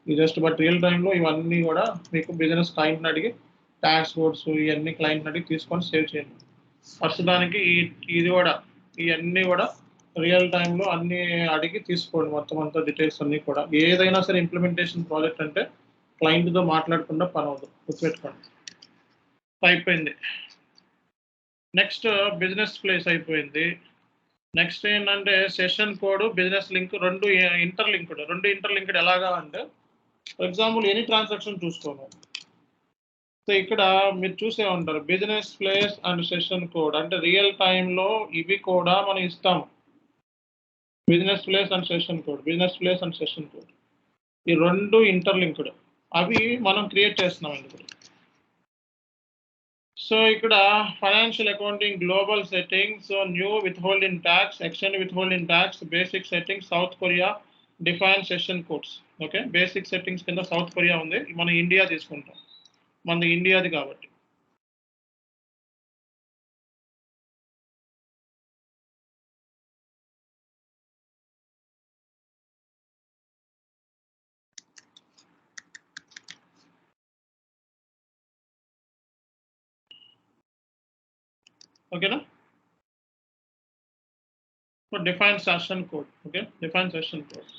ఈ జస్ట్ బట్ రియల్ టైంలో ఇవన్నీ కూడా మీకు బిజినెస్ క్లయింట్ని అడిగి ట్యాక్స్ కోడ్స్ ఇవన్నీ క్లయింట్ని అడిగి తీసుకొని సేవ్ చేయండి. ప్రస్తుతానికి ఇది కూడా ఇవన్నీ కూడా రియల్ టైంలో అన్నీ అడిగి తీసుకోండి. మొత్తం అంతా డీటెయిల్స్ అన్నీ కూడా. ఏదైనా సరే ఇంప్లిమెంటేషన్ ప్రాజెక్ట్ అంటే క్లయింట్తో మాట్లాడకుండా పని అవుతుంది, గుర్తుపెట్టుకోండి. అయిపోయింది. నెక్స్ట్ బిజినెస్ ప్లేస్ అయిపోయింది. నెక్స్ట్ ఏంటంటే సెషన్ కోడ్, బిజినెస్ లింక్ రెండు ఇంటర్లింక్డ్ ఎలాగా అంటే ఫర్ ఎగ్జాంపుల్ ఎనీ ట్రాన్సాక్షన్ చూసుకోను. సో ఇక్కడ మీరు చూసే ఉంటారు business place and session code అంటే రియల్ టైంలో ఇవి కూడా మనం ఇస్తాము. Business place and session code. ఈ రెండు ఇంటర్లింక్డ్, అవి మనం క్రియేట్ చేస్తున్నామండి ఇప్పుడు. సో ఇక్కడ financial accounting global settings, new withholding tax, extend withholding tax, basic settings, south Korea, define session codes. Okay, basic settings కింద సౌత్ కొరియా ఉంది, మనం ఇండియా తీసుకుంటాం, మనది ఇండియాది కాబట్టి. ఓకేనా? So define session code. Okay, define session code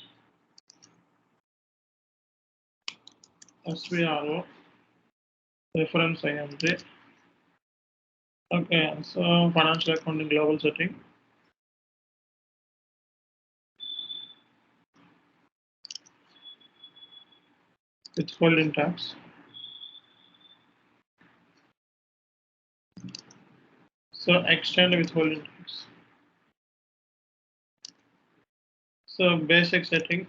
SVRO reference IMG. Okay, so financial accounting global setting. Withholding tax. So extend withholding tax. So basic setting.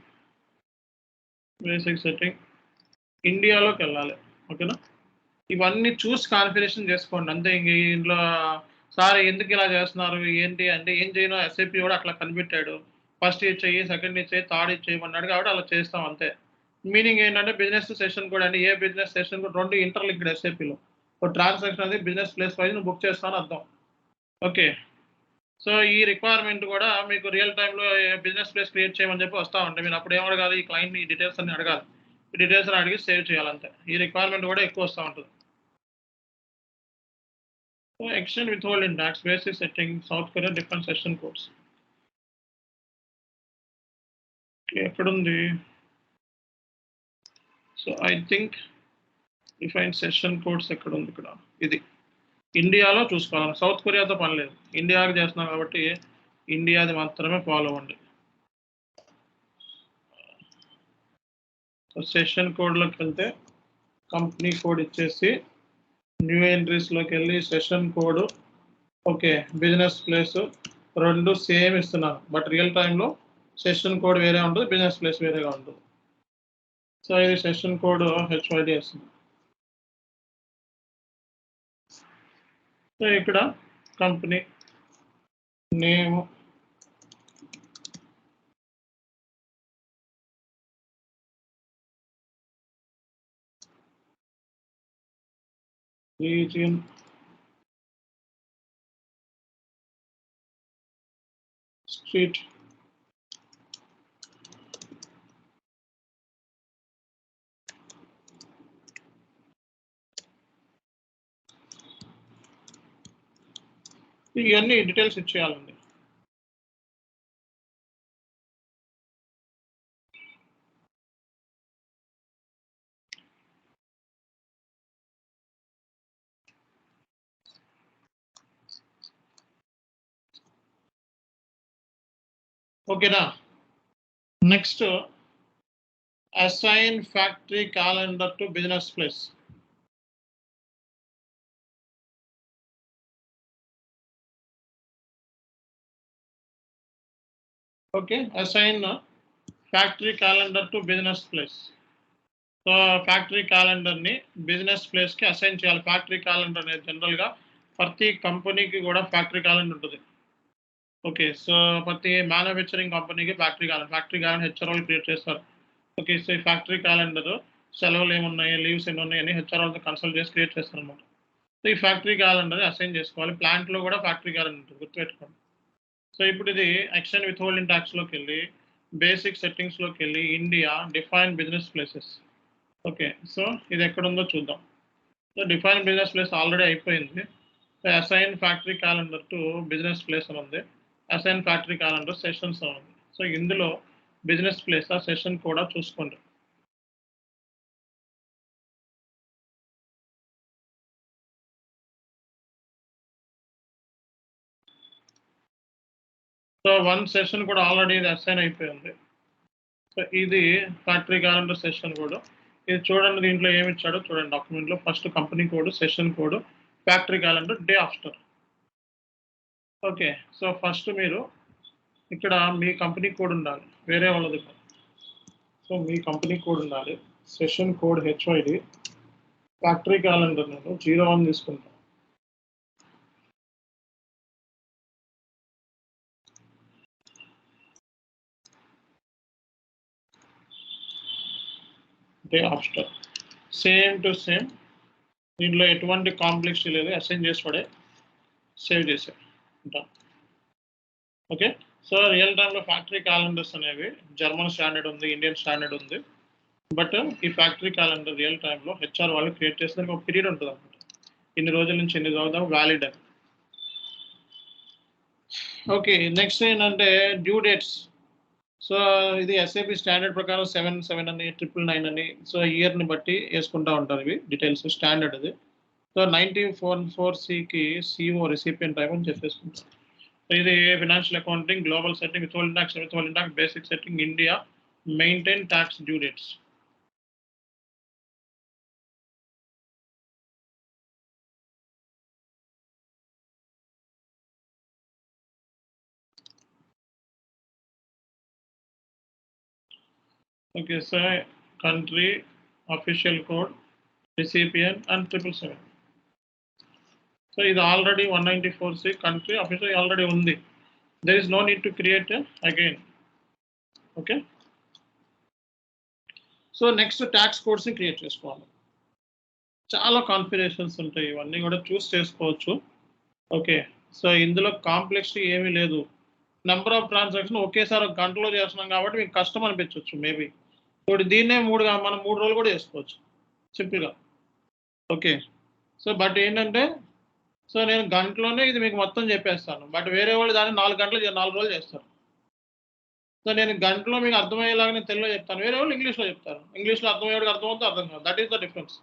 ఇండియాలోకి వెళ్ళాలి. ఓకేనా? ఇవన్నీ చూసి కాన్ఫిగరేషన్ చేసుకోండి అంతే. ఇంక ఇంట్లో సార్ ఎందుకు ఇలా చేస్తున్నారు ఏంటి అంటే, ఏం చేయను, ఎస్ఐపి కూడా అట్లా కనిపెట్టాడు, ఫస్ట్ ఇది చెయ్యి, సెకండ్ ఇది చెయ్యి, థర్డ్ ఇది చేయమన్నాడు కాబట్టి అలా చేస్తాం అంతే. మీనింగ్ ఏంటంటే బిజినెస్ సెషన్ కూడా అండి, ఏ బిజినెస్ సెషన్ కూడా రెండు ఇంటర్లింక్డ్ ఎస్ఐపిలో. ఒక ట్రాన్సాక్షన్ అనేది బిజినెస్ ప్లేస్ వైజ్ నువ్వు బుక్ చేస్తాను అర్థం. ఓకే, సో ఈ రిక్వైర్మెంట్ కూడా మీకు రియల్ టైంలో బిజినెస్ ప్లేస్ క్రియేట్ చేయమని చెప్పి వస్తూ ఉంటాయి. మీరు అప్పుడు ఏం అడగాలి, ఈ క్లయింట్ని ఈ డీటెయిల్స్ అన్ని అడగాలి, ఈ డీటెయిల్స్ అని అడిగి సేవ్ చేయాలంతే. ఈ రిక్వైర్మెంట్ కూడా ఎక్కువ వస్తూ ఉంటుంది. So extend withholding tax, basic setting, South Korea, different session codes. ఎక్కడుంది? So I think define session codes ఎక్కడ ఉంది? ఇక్కడ ఇది ఇండియాలో చూసుకోవాలి, సౌత్ కొరియాతో పని లేదు, ఇండియాకి చేస్తున్నాం కాబట్టి ఇండియాది మాత్రమే ఫాలో అవ్వండి. సో సెషన్ కోడ్లోకి వెళ్తే కంపెనీ కోడ్ ఇచ్చేసి న్యూ ఎంట్రీస్లోకి వెళ్ళి session code, okay, business place రెండు సేమ్ ఇస్తున్నాను, బట్ రియల్ టైంలో సెషన్ కోడ్ వేరే ఉంటుంది, బిజినెస్ ప్లేస్ వేరేగా ఉంటుంది. సో ఇది సెషన్ కోడ్ HYD వస్తుంది. సో ఇక్కడ కంపెనీ నేమ్, రీజియన్, స్ట్రీట్, ఇవన్నీ డీటెయిల్స్ ఇచ్చేయాలండి. ఓకేనా? Next assign factory calendar to business place. Okay, assign factory calendar to business place. So factory క్యాలెండర్ని బిజినెస్ ప్లేస్కి అసైన్ చేయాలి. ఫ్యాక్టరీ క్యాలెండర్ అనేది జనరల్గా ప్రతి కంపెనీకి కూడా ఫ్యాక్టరీ క్యాలెండర్ ఉంటుంది. ఓకే, సో ప్రతి మ్యానుఫ్యాక్చరింగ్ కంపెనీకి ఫ్యాక్టరీ క్యాలెండర్ హెచ్ఆర్ఓలు క్రియేట్ చేస్తారు. ఓకే, సో ఈ ఫ్యాక్టరీ క్యాలెండర్ సెలవులు ఏమున్నాయి, లీవ్స్ ఎన్ని ఉన్నాయని హెచ్ఆర్ఓలతో కన్సల్ట్ చేసి క్రియేట్ చేస్తారు అనమాట. సో ఈ ఫ్యాక్టరీ క్యాలెండర్ అసైన్ చేసుకోవాలి. ప్లాంట్లో కూడా ఫ్యాక్టరీ క్యాలెండర్ ఉంటుంది, గుర్తుపెట్టుకోండి. సో ఇప్పుడు ఇది ఎక్స్టెండ్ విత్హోల్డింగ్ ట్యాక్స్లోకి వెళ్ళి బేసిక్ సెట్టింగ్స్లోకి వెళ్ళి India, define business places. Okay, so ఇది ఎక్కడుందో చూద్దాం. So define business place already అయిపోయింది. So assign factory calendar to business place అని ఉంది, అసైన్ ఫ్యాక్టరీ క్యాలెండర్ సెషన్స్ అని ఉంది. సో ఇందులో బిజినెస్ ప్లేస్ ఆ సెషన్ కూడా చూసుకోండి. సో వన్ సెషన్ కూడా ఆల్రెడీ ఇది అసైన్ అయిపోయింది. సో ఇది ఫ్యాక్టరీ క్యాలెండర్ సెషన్ కూడా. ఇది చూడండి, దీంట్లో ఏమి ఇచ్చాడో చూడండి. డాక్యుమెంట్లో first company code, session code, factory calendar, day after. Okay, so first మీరు ఇక్కడ మీ కంపెనీ కోడ్ ఉండాలి, వేరే వాళ్ళది. సో మీ కంపెనీ కోడ్ ఉండాలి, session code HYD, factory calendar నేను 01 తీసుకుంటాను. Day after same to same, దీంట్లో ఎటువంటి కాంప్లెక్సిటీ లేదు, అసైన్ చేసి పడే సేవ్ చేసే ఉంటాను. ఓకే, సో రియల్ టైంలో ఫ్యాక్టరీ క్యాలెండర్స్ అనేవి జర్మన్ స్టాండర్డ్ ఉంది, ఇండియన్ స్టాండర్డ్ ఉంది. బట్ ఈ ఫ్యాక్టరీ క్యాలెండర్ రియల్ టైంలో HR వాళ్ళు క్రియేట్ చేసిన ఒక పీరియడ్ ఉంటుంది అనమాట. ఇన్ని రోజుల నుంచి ఎన్ని చదువుదాం వ్యాలిడ్ అని. ఓకే, నెక్స్ట్ ఏంటంటే డ్యూ డేట్స్. సో ఇది SAP స్టాండర్డ్ ప్రకారం 7 అని 999 అని, సో ఇయర్ని బట్టి వేసుకుంటూ ఉంటారు ఇవి డీటెయిల్స్, స్టాండర్డ్ అది. సో 1944Cకి CO రిసిపియన్ టైప్ అని చెప్పేసుకుంటారు. సో ఇది financial accounting, global setting, withholding tax, basic setting, India, maintain tax due dates. Okay, so country, official code, recipient, and 777. So ఇది already 194C country official already ఉంది. There is no need to create again. Okay. So next tax కోడ్స్ని create చేసుకోవాలి. చాలా configurations ఉంటాయి, ఇవన్నీ కూడా చూస్ చేసుకోవచ్చు. Okay, so ఇందులో కాంప్లెక్సిటీ ఏమీ లేదు. నెంబర్ ఆఫ్ ట్రాన్సాక్షన్ ఒకేసారి ఒక గంటలో చేస్తున్నాం కాబట్టి మీకు కష్టం అనిపించవచ్చు మేబీ. ఇప్పుడు దీన్నే మనం 3 రోజులు కూడా చేసుకోవచ్చు సింపుల్గా. ఓకే, సో బట్ ఏంటంటే, సో నేను గంటలోనే ఇది మీకు మొత్తం చెప్పేస్తాను, బట్ వేరే వాళ్ళు దాన్ని 4 రోజులు చేస్తారు. సో నేను గంటలో మీకు అర్థమయ్యేలాగా నేను తెలుగులో చెప్తాను, వేరే వాళ్ళు ఇంగ్లీష్లో చెప్తారు. ఇంగ్లీష్లో అర్థమయ్యేవాడికి అర్థమవుతుంది, అర్థం కాదు. That is the difference.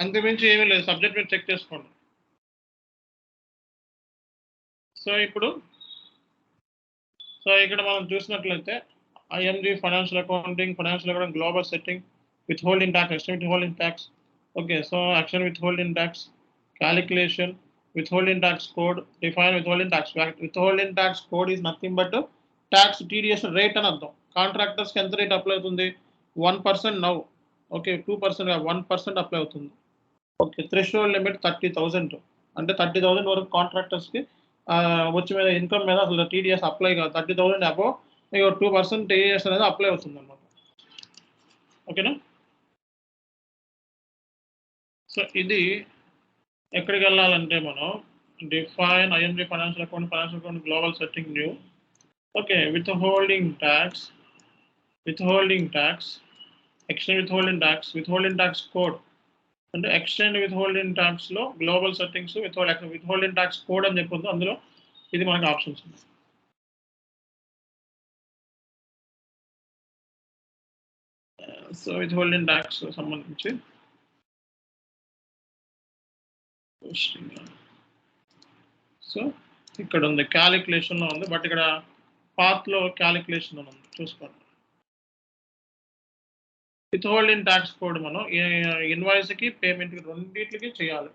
అంతకుమించి ఏమీ లేదు, సబ్జెక్ట్ మీరు చెక్ చేసుకోండి. సో ఇక్కడ మనం చూసినట్లయితే IMG financial accounting, global setting, withholding tax, estimate withholding tax. Okay, so action withholding tax, calculation, withholding tax code, define withholding tax. Withholding tax code is nothing but tax TDS rate అని అర్థం. Contractors కి ఎంత rate apply అవుతుంది? 1% now. Okay, 2% 1% apply అవుతుంది. Okay, threshold limit 30,000, అంటే 30,000 వరకు contractors కి వచ్చే మీద ఇన్కమ్ మీద అసలు TDS అప్లై కాదు. 30,000 అబోవ్ 2% TDS అనేది అప్లై అవుతుంది అన్నమాట. ఓకేనా? సో ఇది ఎక్కడికి వెళ్ళాలంటే మనం define IMG financial account, global setting new. Okay, withholding tax, extend withholding tax code, అంటే ఎక్స్టెండ్ విత్హోల్డింగ్ ట్యాక్స్ లో global settings withholding tax code అని చెప్పొద్దు, అందులో ఇది మనకి ఆప్షన్స్ ఉన్నాయి. సో విత్హోల్డింగ్ ట్యాక్స్ సంబంధించి సో ఇక్కడ ఉంది, క్యాలిక్యులేషన్ లో ఉంది, బట్ ఇక్కడ పాత్ లో క్యాలిక్యులేషన్ అని ఉంది, చూసుకోండి. విత్హోల్డింగ్ ట్యాక్స్ కోడ్ మనం ఇన్వాయిస్ కి పేమెంట్ కి రెండింటికి చేయాలి.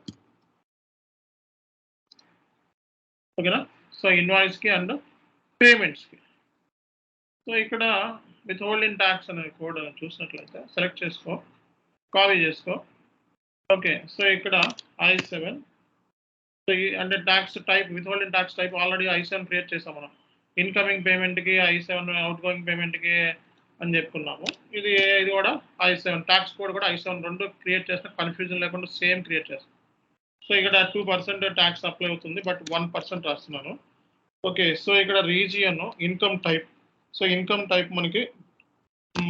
ఓకేనా? సో ఇన్వాయిస్ కి అండ్ పేమెంట్స్ కి. సో ఇక్కడ విత్హోల్డింగ్ ట్యాక్స్ అనే కోడ్ చూసినట్లయితే సెలెక్ట్ చేసుకో, కాపీ చేసుకో. ఓకే, సో ఇక్కడ I7, సో అంటే tax type, withholding tax type already I7 create చేసాం మనం. ఇన్కమింగ్ పేమెంట్కి I7, అవుట్ గోయింగ్ పేమెంట్కి అని చెప్పుకున్నాము. ఇది కూడా I7, ట్యాక్స్ కోడ్ కూడా I7, రెండు క్రియేట్ చేసిన కన్ఫ్యూజన్ లేకుండా సేమ్ క్రియేట్ చేస్తాం. సో ఇక్కడ 2% ట్యాక్స్ అప్లై అవుతుంది, బట్ 1% రాస్తున్నాను. ఓకే, సో ఇక్కడ region, income type. So income type మనకి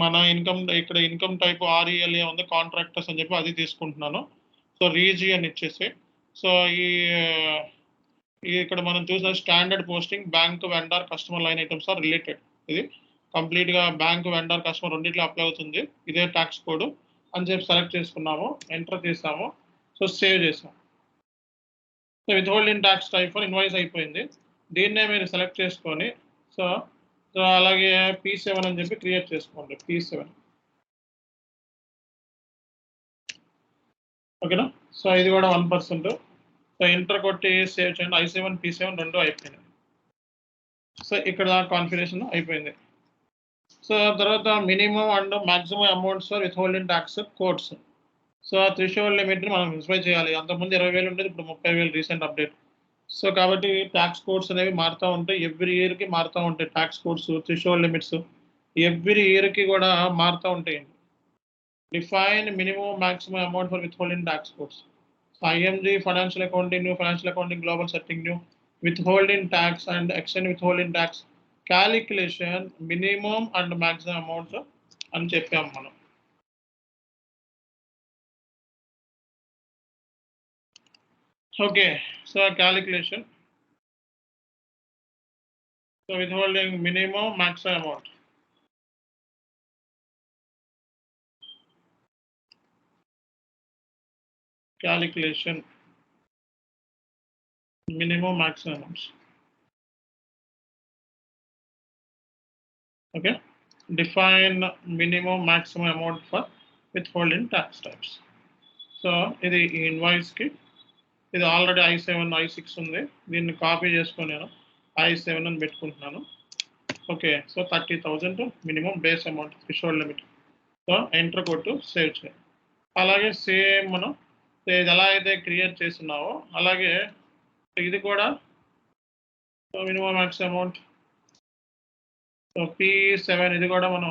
మన ఇక్కడ ఇన్కమ్ టైప్ RELA ఉంది, కాంట్రాక్టర్స్ అని చెప్పి అది తీసుకుంటున్నాను. సో రీజియన్ ఇచ్చేసి, సో ఇక్కడ మనం చూసిన standard posting, bank, vendor, customer line items are related. ఇది కంప్లీట్గా బ్యాంక్, వెండర్, కస్టమర్ రెండింటిలో అప్లై అవుతుంది, ఇదే ట్యాక్స్ కోడ్ అని చెప్పి సెలెక్ట్ చేసుకున్నాము, ఎంటర్ చేసాము, సో సేవ్ చేసాము. So withholding tax type invoice అయిపోయింది. దీన్నే మీరు సెలెక్ట్ చేసుకొని సో అలాగే P7 అని చెప్పి క్రియేట్ చేసుకోండి, P7. ఓకేనా? సో ఇది కూడా 1%. సో ఎంటర్ కొట్టి సేవ్ చేయండి. I7, P7 రెండు అయిపోయినాయి. సో ఇక్కడ కాన్ఫిగరేషన్ అయిపోయింది. సో తర్వాత minimum and maximum amounts for withholding tax codes. So ఆ థ్రెషోల్డ్ లిమిట్ని మనం స్పెసిఫై చేయాలి. అంతకుముందు 20,000 ఉండేది, ఇప్పుడు 30,000 రీసెంట్ అప్డేట్. సో కాబట్టి ట్యాక్స్ కోడ్స్ అనేవి మారుతూ ఉంటాయి, ఎవ్రీ ఇయర్కి మారుతూ ఉంటాయి. Tax codes, threshold limits every ఇయర్కి కూడా మారుతూ ఉంటాయండి. Define minimum maximum amount for withholding tax codes. So IMG financial accounting new, financial accounting global setting new, withholding tax and extend withholding tax calculation minimum and maximum amounts అని చెప్పాము మనం. Okay, so calculation, so withholding minimum maximum amount. Calculation minimum maximum amounts. Okay, define minimum maximum amount for withholding tax types. So ఇది invoice కి, ఇది already I7 I6 ఉంది, దీన్ని copy చేసుకొని నేను I7 అని పెట్టుకుంటున్నాను. Okay, so 30,000 minimum base amount threshold limit. So enter కొట్టు, సేవ్ చేయాలి. అలాగే సేమ్ మనం ఇది ఎలా అయితే క్రియేట్ చేస్తున్నావో అలాగే ఇది కూడా minimum max amount. So P7 ఇది కూడా మనం,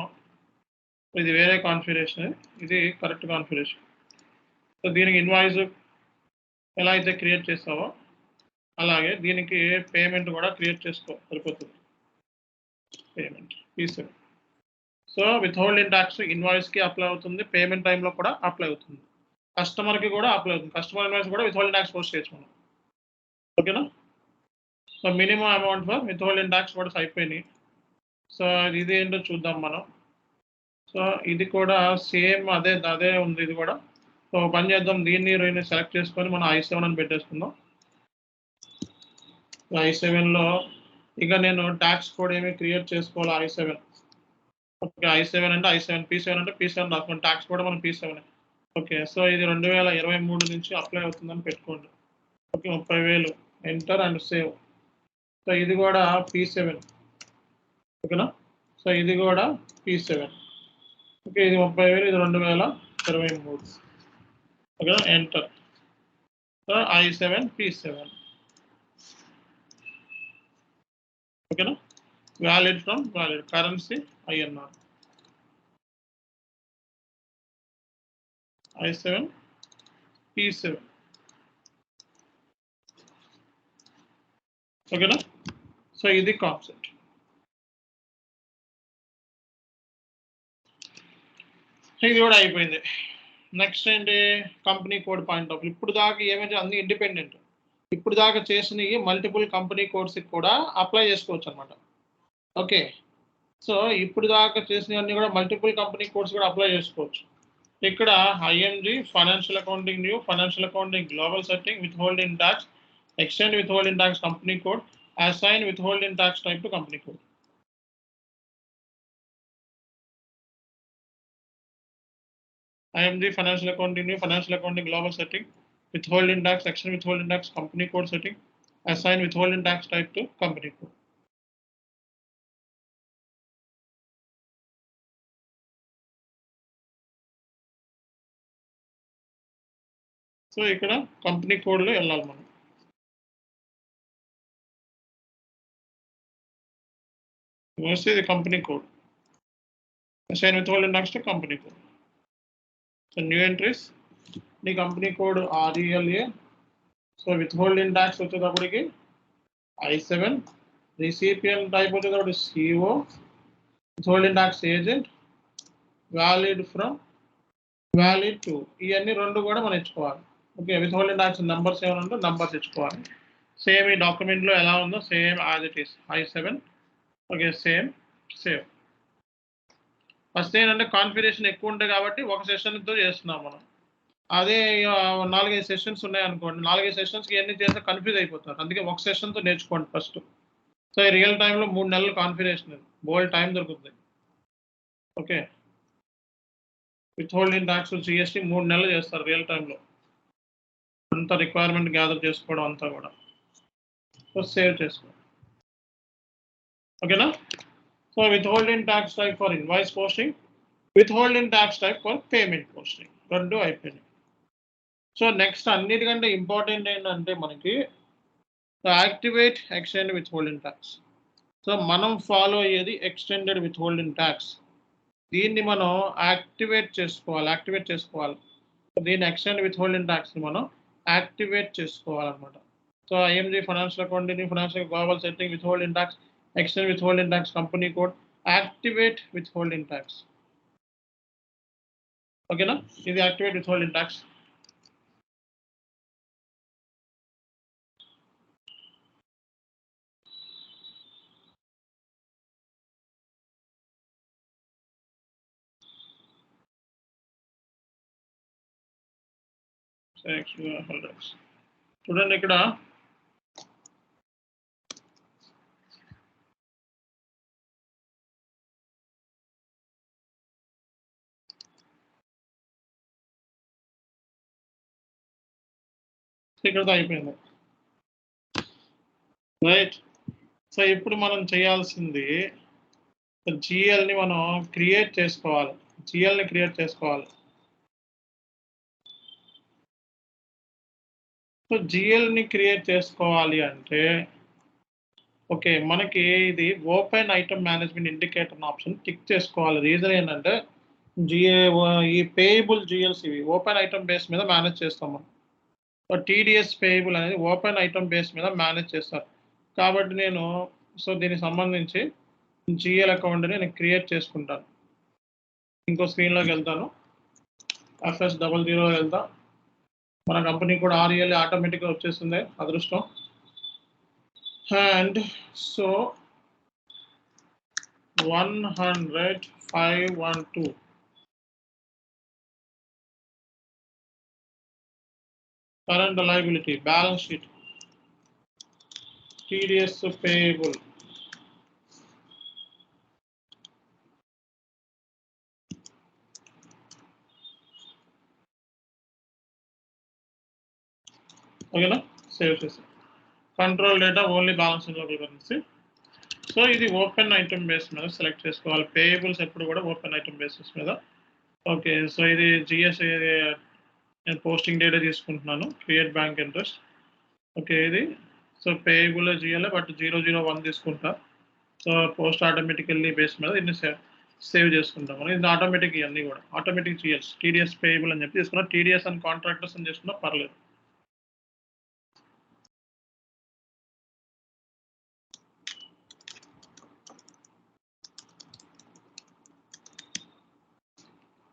ఇది వేరే కాన్ఫిగరేషన్, ఇది కరెక్ట్ కాన్ఫిగరేషన్. సో దీనికి ఇన్వాయిస్ ఎలా అయితే క్రియేట్ చేస్తావో అలాగే దీనికి పేమెంట్ కూడా క్రియేట్ చేసుకో, సరిపోతుంది. Payment P7. So withholding tax ఇన్వాయిస్కి అప్లై అవుతుంది, పేమెంట్ టైంలో కూడా అప్లై అవుతుంది, కస్టమర్కి కూడా అప్లై అవుతుంది. కస్టమర్ ఇన్వాయిస్ కూడా విత్హోల్డింగ్ ట్యాక్స్ పోస్ట్ చేయొచ్చు మనం. ఓకేనా? So minimum amount for withholding tax కూడా అయిపోయినాయి. సో ఇది ఏంటో చూద్దాం మనం. సో ఇది కూడా సేమ్ అదే ఉంది ఇది కూడా. సో పని చేద్దాం, దీన్ని సెలెక్ట్ చేసుకొని మనం I7 అని పెట్టేసుకుందాం. I7లో ఇక నేను ట్యాక్స్ కోడ్ ఏమి క్రియేట్ చేసుకోవాలి I7. ఓకే, I7 అంటే I7, P7 అంటే P7 రాసుకోండి, ట్యాక్స్ కూడా మనం P7. ఓకే, సో ఇది 2023 నుంచి అప్లై అవుతుందని పెట్టుకోండి. Okay, 30,000 enter and save. So ఇది కూడా P7. ఓకేనా? సో ఇది కూడా P7. ఓకే, ఇది 30,000, ఇది 2023. ఓకేనా? ఎంటర్. So I7 P7. ఓకేనా? Valid from valid, currency INR. I7 P7. ఓకేనా? సో ఇది కాన్సెప్ట్. ఇది కూడా అయిపోయింది. నెక్స్ట్ ఏంటి? Company code point of. ఇప్పుడు దాకా ఏమైతే అన్ని ఇండిపెండెంట్, ఇప్పుడు దాకా చేసినవి మల్టిపుల్ కంపెనీ కోడ్స్కి కూడా అప్లై చేసుకోవచ్చు అనమాట. ఓకే, సో ఇప్పుడు దాకా చేసినవన్నీ కూడా మల్టిపుల్ కంపెనీ కోడ్స్ కూడా అప్లై చేసుకోవచ్చు. ఇక్కడ IMG financial accounting new, financial accounting global setting, withholding tax, extend withholding tax company code, assign withholding tax type to company code. IMG financial accounting new, financial accounting global setting, withholding tax, extend withholding tax company code setting, assign withholding tax type to company code. So ఇక్కడ company కోడ్లో వెళ్ళాలి మనం. ఇది company code, assign withholding tax to company code. So new entries, నీ company code RELA. So withholding tax వచ్చేటప్పటికి I7, recipient type వచ్చేటప్పుడు CO, withholding tax agent, valid from, valid to, ఇవన్నీ రెండు కూడా మనం ఇచ్చుకోవాలి. ఓకే, విత్హోల్డింగ్ ట్యాక్స్ నెంబర్స్ ఏమైనా ఉంటే నెంబర్స్ ఇచ్చుకోవాలి. సేమ్ ఈ డాక్యుమెంట్లో ఎలా ఉందో same as it is I7. Okay, same save. First ఏంటంటే కాన్ఫిగరేషన్ ఎక్కువ ఉంటాయి కాబట్టి ఒక సెషన్తో చేస్తున్నాం మనం. అదే 4-5 సెషన్స్ ఉన్నాయనుకోండి, 4-5 సెషన్స్కి ఎన్ని చేస్తే కన్ఫ్యూజ్ అయిపోతారు. అందుకే ఒక సెషన్తో నేర్చుకోండి ఫస్ట్. సో ఈ రియల్ టైంలో 3 నెలలు కాన్ఫిగరేషన్, బోల్డ్ టైం దొరుకుతుంది. ఓకే, విత్హోల్డింగ్ ట్యాక్స్ GST 3 నెలలు చేస్తారు రియల్ టైంలో, అంత రిక్వైర్మెంట్ గ్యాదర్ చేసుకోవడం అంతా కూడా. సో సేవ్ చేసుకో. ఓకేనా? So withholding tax type for invoice posting, withholding tax type for payment posting, రెండు అయిపోయినాయి. సో నెక్స్ట్ అన్నిటికంటే ఇంపార్టెంట్ ఏంటంటే మనకి activate extend withholding tax. So మనం ఫాలో అయ్యేది ఎక్స్టెండెడ్ విత్హోల్డింగ్ ట్యాక్స్. దీన్ని మనం యాక్టివేట్ చేసుకోవాలి. దీన్ని ఎక్స్టెండ్ విత్హోల్డింగ్ ట్యాక్స్ని మనం యాక్టివేట్ చేసుకోవాలన్నమాట. So IMG financial accounting, financial global setting, withholding tax, extend withholding tax, company code, activate withholding tax. ఓకేనా, ఇది యాక్టివేట్ విత్హోల్డింగ్ ట్యాక్స్. చూడండి ఇక్కడ ఇక్కడతో అయిపోయింది, రైట్. సో ఇప్పుడు మనం చేయాల్సింది జిఎల్ని మనం క్రియేట్ చేసుకోవాలి. సో జిఎల్ని క్రియేట్ చేసుకోవాలి అంటే ఓకే, మనకి ఇది open item management indicator option tick చేసుకోవాలి. రీజన్ ఏంటంటే ఈ పేయబుల్ జిఎల్స్ ఇవి ఓపెన్ ఐటమ్ బేస్ మీద మేనేజ్ చేస్తాం మనం. టీడీఎస్ పేయబుల్ అనేది ఓపెన్ ఐటమ్ బేస్ మీద మేనేజ్ చేస్తారు. కాబట్టి నేను దీనికి సంబంధించి జిఎల్ అకౌంట్ని నేను క్రియేట్ చేసుకుంటాను. ఇంకో స్క్రీన్లోకి వెళ్తాను, FS00 వెళ్తా. మన కంపెనీ కూడా REL ఆటోమేటిక్గా వచ్చేస్తుంది, అదృష్టం. And so 100,512 current liability, balance sheet, TDS payable, ఓకేనా, సేవ్ చేసి control data only balance in local currency. So ఇది ఓపెన్ ఐటమ్ బేస్ మీద సెలెక్ట్ చేసుకోవాలి. పేయబుల్స్ ఎప్పుడు కూడా ఓపెన్ ఐటమ్ బేసిస్ మీద. ఓకే, సో ఇది జిఎస్ నేను పోస్టింగ్ డేటా తీసుకుంటున్నాను, క్రియేట్ బ్యాంక్ ఇంట్రెస్ట్. ఓకే, ఇది సో పేయబుల్ జిఎల్ బట్ 001 తీసుకుంటా. సో పోస్ట్ ఆటోమేటికల్లీ బేస్ మీద దీన్ని సేవ్ చేసుకుంటాం మనం. ఇది ఆటోమేటిక్, ఇవన్నీ కూడా ఆటోమేటిక్ జిఎల్స్. టీడీఎస్ పేయబుల్ అని చెప్పి తీసుకున్నా, టీడీఎస్ అండ్ కాంట్రాక్టర్స్ అని చేసుకున్నా పర్లేదు.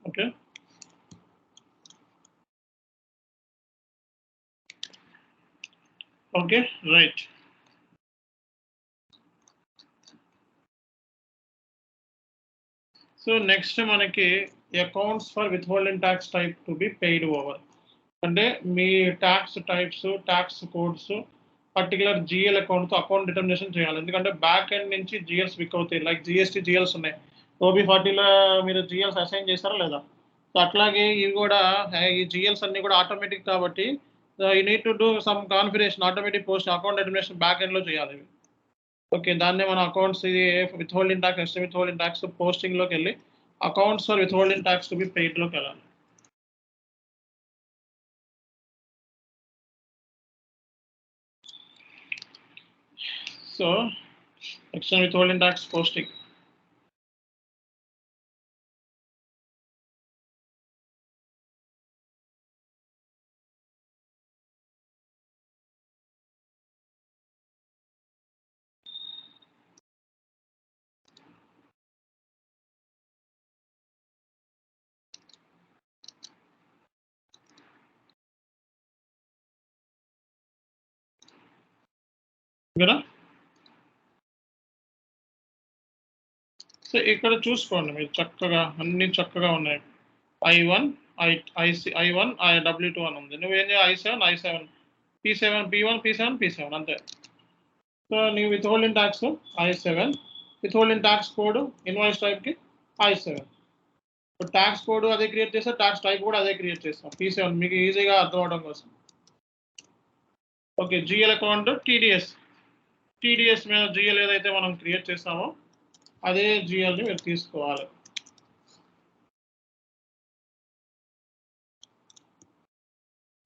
Okay, okay, right. So next మనకి accounts for withholding tax type to be paid over. అంటే మీ tax types, tax codes particular GL అకౌంట్తో అకౌంట్ డిటర్మినేషన్ చేయాలి. ఎందుకంటే బ్యాక్ ఎండ్ నుంచి జిఎల్స్ విక్ అవుతాయి. లైక్ జిఎస్టీ జిఎల్స్ ఉన్నాయి, OB40లో మీరు జిఎల్స్ అసైన్ చేస్తారా లేదా? సో అట్లాగే ఇవి కూడా ఈ జిఎల్స్ అన్ని కూడా ఆటోమేటిక్ కాబట్టి you need to do some configuration, automatic post account determination back ఎండ్లో చేయాలి. ఓకే, దాన్నే మన అకౌంట్స్ ఇది withholding tax, extra withholding tax పోస్టింగ్లోకి వెళ్ళి accounts for withholding tax to be పెయిడ్లోకి వెళ్ళాలి. So extra withholding tax posting, ఓకేనా. సో ఇక్కడ చూసుకోండి మీరు, చక్కగా అన్ని చక్కగా ఉన్నాయి. I1 I1 W2 అని ఉంది. నువ్వేం చేయాలి, I7 P7 P1 P7 P7 అంతే. సో నీవు withholding tax I7, withholding tax code invoice టైప్కి I7. ట్యాక్స్ కోడ్ అదే క్రియేట్ చేస్తా, ట్యాక్స్ టైప్ కూడా అదే క్రియేట్ చేస్తాం, P7, మీకు ఈజీగా అర్థం అవడం కోసం. ఓకే, జిఎల్ అకౌంట్ టీడీఎస్ మీద జిఎల్ ఏదైతే మనం క్రియేట్ చేస్తామో అదే జిఎల్ని మీరు తీసుకోవాలి.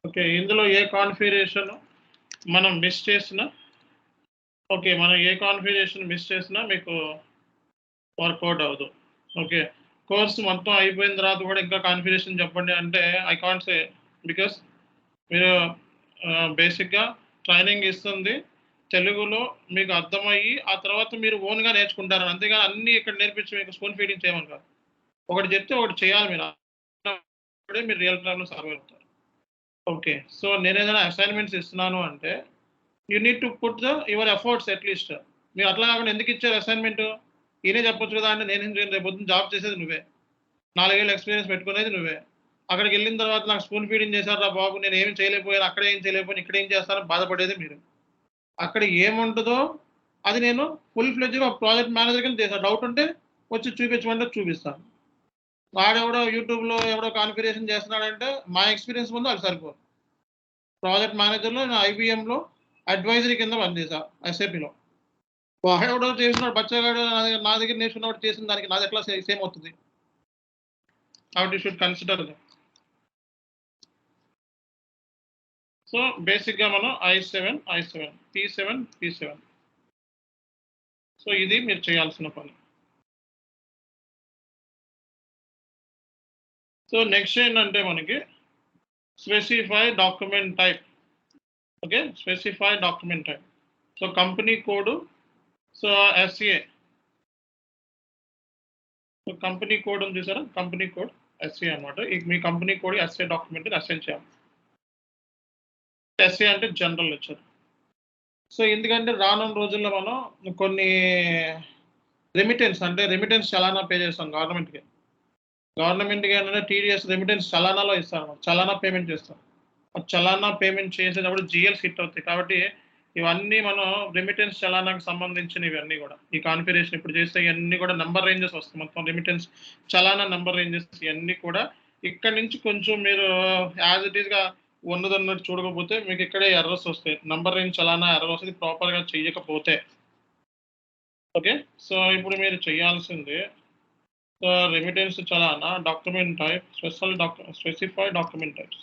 ఓకే, ఇందులో ఏ కాన్ఫిగరేషన్ మనం మిస్ చేసినా ఓకే, మనం ఏ కాన్ఫిగరేషన్ మిస్ చేసినా మీకు వర్కౌట్ అవ్వదు. ఓకే, కోర్స్ మొత్తం అయిపోయిన తర్వాత కూడా ఇంకా కాన్ఫిగరేషన్ చెప్పండి అంటే ఐ కాంట్ సే, బికాస్ మీరు బేసిక్గా ట్రైనింగ్ ఇస్తుంది తెలుగులో మీకు అర్థమయ్యి ఆ తర్వాత మీరు ఓన్గా నేర్చుకుంటారు, అంతేగాని అన్నీ ఇక్కడ నేర్పించి మీకు స్పూన్ ఫీడింగ్ చేయమని కాదు. ఒకటి చెప్తే ఒకటి చేయాలి మీరు, అప్పుడే మీరు రియల్ టైంలో సర్వే అవుతారు. ఓకే, సో నేను ఏదైనా అసైన్మెంట్స్ ఇస్తున్నాను అంటే you need to put your efforts at least. మీరు అట్లా కాకుండా ఎందుకు ఇచ్చారు అసైన్మెంట్, ఈయనే చెప్పొచ్చు కదా అంటే నేను రేపు పొద్దున్న జాబ్ చేసేది నువ్వే, 4 ఏళ్ళ ఎక్స్పీరియన్స్ పెట్టుకునేది నువ్వే. అక్కడికి వెళ్ళిన తర్వాత నాకు స్పూన్ ఫీడింగ్ చేశారా బాబు, నేను ఏమి చేయలేకపోయాను, అక్కడ ఏం చేయలేకపోయాను, ఇక్కడ ఏం చేస్తానో బాధపడేది మీరు. అక్కడ ఏముంటుందో అది నేను ఫుల్ ఫ్లెడ్జ్గా ప్రాజెక్ట్ మేనేజర్ కింద చేశాను. డౌట్ ఉంటే వచ్చి చూపించమంటే చూపిస్తాను. వాడెవడో యూట్యూబ్లో ఎవడో కాన్ఫిగరేషన్ చేస్తున్నాడంటే మా ఎక్స్పీరియన్స్ ముందు అది సరిపోదు. ప్రాజెక్ట్ మేనేజర్లో నేను ఐబీఎంలో అడ్వైజరీ కింద పనిచేసా ఎస్ఏపీలో. వాడెవడో చేసినాడు బచ్చగాడు నా దగ్గర నేర్చుకున్నవాడు చేసిన దానికి నాది ఎట్లా సేమ్ అవుతుంది. కాబట్టి you should consider that. So బేసిక్గా మనం I7 P7. సో ఇది మీరు చేయాల్సిన పని. సో నెక్స్ట్ ఏంటంటే మనకి specify document type. Okay, specify document type. So company code, so SA. So company code ఉంది చూసారా, కంపెనీ కోడ్ ఎస్ఏ అనమాట. మీ company code SA document assign చేయాలి. ఎస్ఏ అంటే జనరల్ లెక్చర్. సో ఎందుకంటే రానున్న రోజుల్లో మనం కొన్ని రెమిటెన్స్ చలానా పే చేస్తాం గవర్నమెంట్కి ఏంటంటే టీడీఎస్ రెమిటెన్స్ చలానాలో ఇస్తాం, చలానా పేమెంట్ చేస్తాం. చలానా పేమెంట్ చేసేటప్పుడు జిఎల్స్ హిట్ అవుతాయి. కాబట్టి ఇవన్నీ మనం రెమిటెన్స్ చలానాకి సంబంధించిన ఇవన్నీ కూడా ఈ కాన్ఫిగరేషన్ ఇప్పుడు చేస్తే ఇవన్నీ కూడా నెంబర్ రేంజెస్ వస్తాయి. మొత్తం రెమిటెన్స్ చలానా నెంబర్ రేంజెస్ ఇవన్నీ కూడా ఇక్కడ నుంచి కొంచెం మీరు యాజ్ ఇట్ ఈస్గా ఉన్నదన్నట్టు చూడకపోతే మీకు ఇక్కడే ఎర్రర్స్ వస్తాయి. నంబర్ రేంజ్ చలానా ఎర్రర్ వస్తుంది ప్రాపర్గా చేయకపోతే. ఓకే, సో ఇప్పుడు మీరు చేయాల్సింది remittance challan document type specify document types.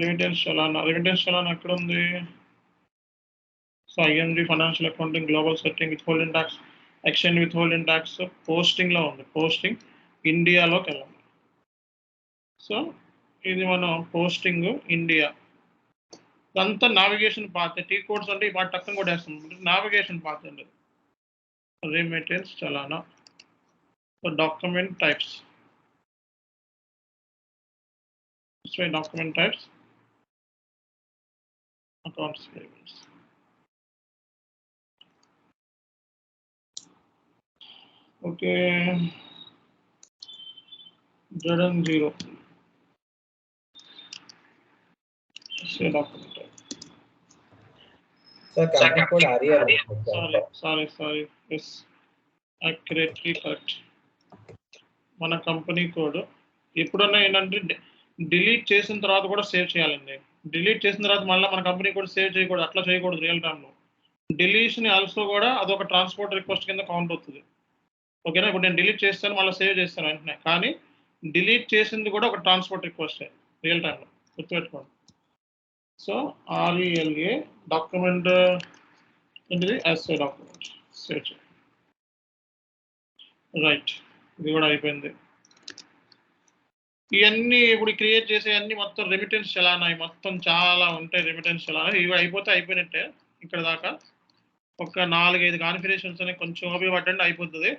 Remittance challan ఎక్కడ ఉంది? So IMD financial accounting global setting withholding tax exchange withholding tax పోస్టింగ్లో ఉంది. పోస్టింగ్ ఇండియాలోకి వెళ్ళాలి. సో ఇది మనం పోస్టింగ్ ఇండియా. ఇదంతా నావిగేషన్ పాత్. టీ కోడ్స్ అంటే వాటి టక్కన కూడా వేస్తాం, నావిగేషన్ పాత్ అండి. Remittance challan document types, document types accounts payments. Okay, Z0 document type. Sir, company code ARIA. Sorry. Yes, accurately correct. మన కంపెనీ కోడ్ ఎప్పుడన్నా ఏంటంటే డిలీట్ చేసిన తర్వాత కూడా సేవ్ చేయాలండి. డిలీట్ చేసిన తర్వాత మళ్ళీ మన కంపెనీ కోడ్ సేవ్ చేయకూడదు, అట్లా చేయకూడదు. రియల్ టైంలో డిలీషన్ ఆల్సో కూడా అదొక ట్రాన్స్పోర్ట్ రిక్వెస్ట్ కింద కౌంట్ అవుతుంది. ఓకేనా, ఇప్పుడు నేను డిలీట్ చేస్తాను మళ్ళీ సేవ్ చేస్తాను వెంటనే, కానీ డిలీట్ చేసింది కూడా ఒక ట్రాన్స్పోర్ట్ రిక్వెస్ట్ రియల్ టైంలో, గుర్తుపెట్టుకోండి. సో RELA డాక్యుమెంట్ ఏంటిది, ఎస్ఏ డాక్యుమెంట్ సేవ్ చేయండి. రైట్, ఇది కూడా అయిపోయింది. ఇవన్నీ ఇప్పుడు క్రియేట్ చేసే అన్ని మొత్తం రెమిటెన్స్ చలానా మొత్తం చాలా ఉంటాయి. రెమిటెన్స్ చలానా ఇవి అయిపోయినట్టే. ఇక్కడ దాకా ఒక 4-5 కాన్ఫిగరేషన్స్ అనేవి కొంచెం ఓపిక పట్టండి, అయిపోతుంది.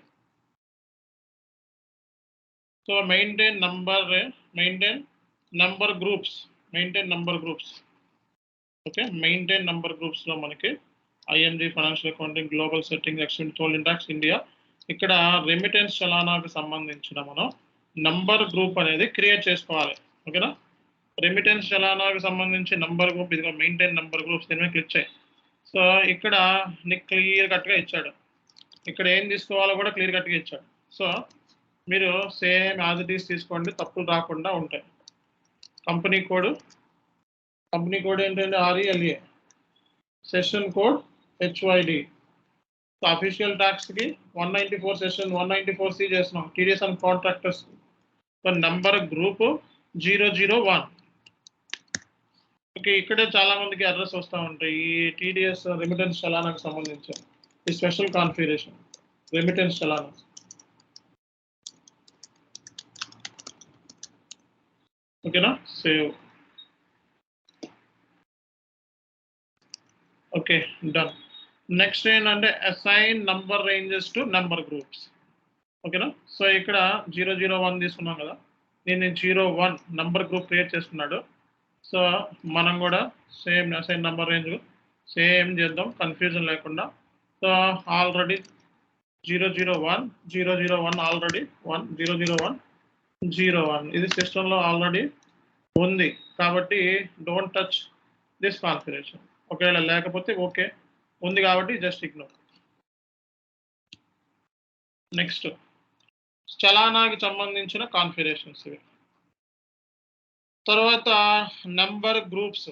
So maintain number groups. Okay, maintain number గ్రూప్స్లో మనకి IMG financial accounting global setting exchange withholding tax India. ఇక్కడ రెమిటెన్స్ చలానాకు సంబంధించిన మనం నంబర్ గ్రూప్ అనేది క్రియేట్ చేసుకోవాలి. ఓకేనా, రెమిటెన్స్ చలానాకు సంబంధించి నంబర్ గ్రూప్ ఇదిగో మెయింటైన్ నంబర్ గ్రూప్స్, దీని మీద క్లిక్ చేయి. సో ఇక్కడ నీకు క్లియర్ కట్గా ఇచ్చాడు, ఇక్కడ ఏం తీసుకోవాలో కూడా క్లియర్ కట్గా ఇచ్చాడు. సో మీరు సేమ్ యాజ్ ఇట్ ఈస్ తీసుకోండి, తప్పులు రాకుండా ఉంటాయి. కంపెనీ కోడ్ ఏంటంటే RELA, session code HYD. Official ట్యాక్స్కి 194 సెషన్ 194C చేస్తున్నాం TDS and contractors. So number group 001. Okay, ఇక్కడే చాలా మందికి అడ్రస్ వస్తూ ఉంటాయి. ఈ TDS రెమిటెన్స్ చలానాకు సంబంధించి ఈ స్పెషల్ కాన్ఫిగరేషన్ రెమిటెన్స్ చలానా. ఓకేనా, సేవ్. Okay, done. నెక్స్ట్ ఏంటంటే assign number ranges to number groups. ఓకేనా, సో ఇక్కడ 001 తీసుకున్నాం కదా, నేను 01 నంబర్ గ్రూప్ క్రియేట్ చేసుకున్నాడు. సో మనం కూడా same assign number range same చేద్దాం, కన్ఫ్యూజన్ లేకుండా. సో ఆల్రెడీ 001 ఆల్రెడీ 001 ఇది సిస్టంలో ఆల్రెడీ ఉంది కాబట్టి డోంట్ టచ్ దిస్ కాన్ఫిగరేషన్. ఒకవేళ లేకపోతే ఓకే, ఉంది కాబట్టి జస్ట్ ఇగ్నోర్. నెక్స్ట్ చలానాకి సంబంధించిన కాన్ఫిగరేషన్స్ ఇవి. తర్వాత number groups,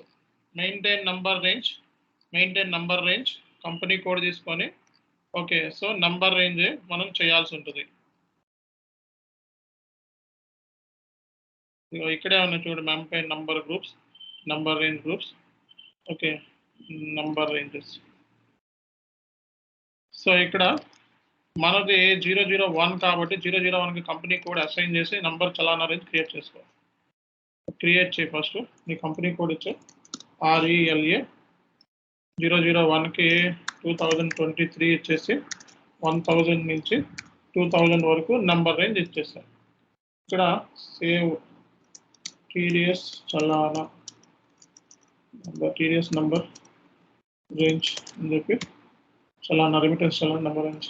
maintain number range company code తీసుకొని ఓకే, సో నంబర్ రేంజ్ మనం చేయాల్సి ఉంటుంది. ఇక్కడే ఉన్నాయి చూడండి, maintain number groups, number range groups. Okay, number ranges. So ఇక్కడ మనది 001 కాబట్టి 001కి కంపెనీ కోడ్ అసైన్ చేసి నంబర్ చలానా రేంజ్ క్రియేట్ చేసుకోవాలి. క్రియేట్ చేయి ఫస్ట్, నీ కంపెనీ కోడ్ ఇచ్చే RELA 001కి 2023 ఇచ్చేసి 1000 నుంచి 2000 వరకు నంబర్ రేంజ్ ఇచ్చేసాను. ఇక్కడ save TDS చలానా TDS number range అని చెప్పి చలానా రెమిటెన్స్ చలానా నంబర్ రేంజ్.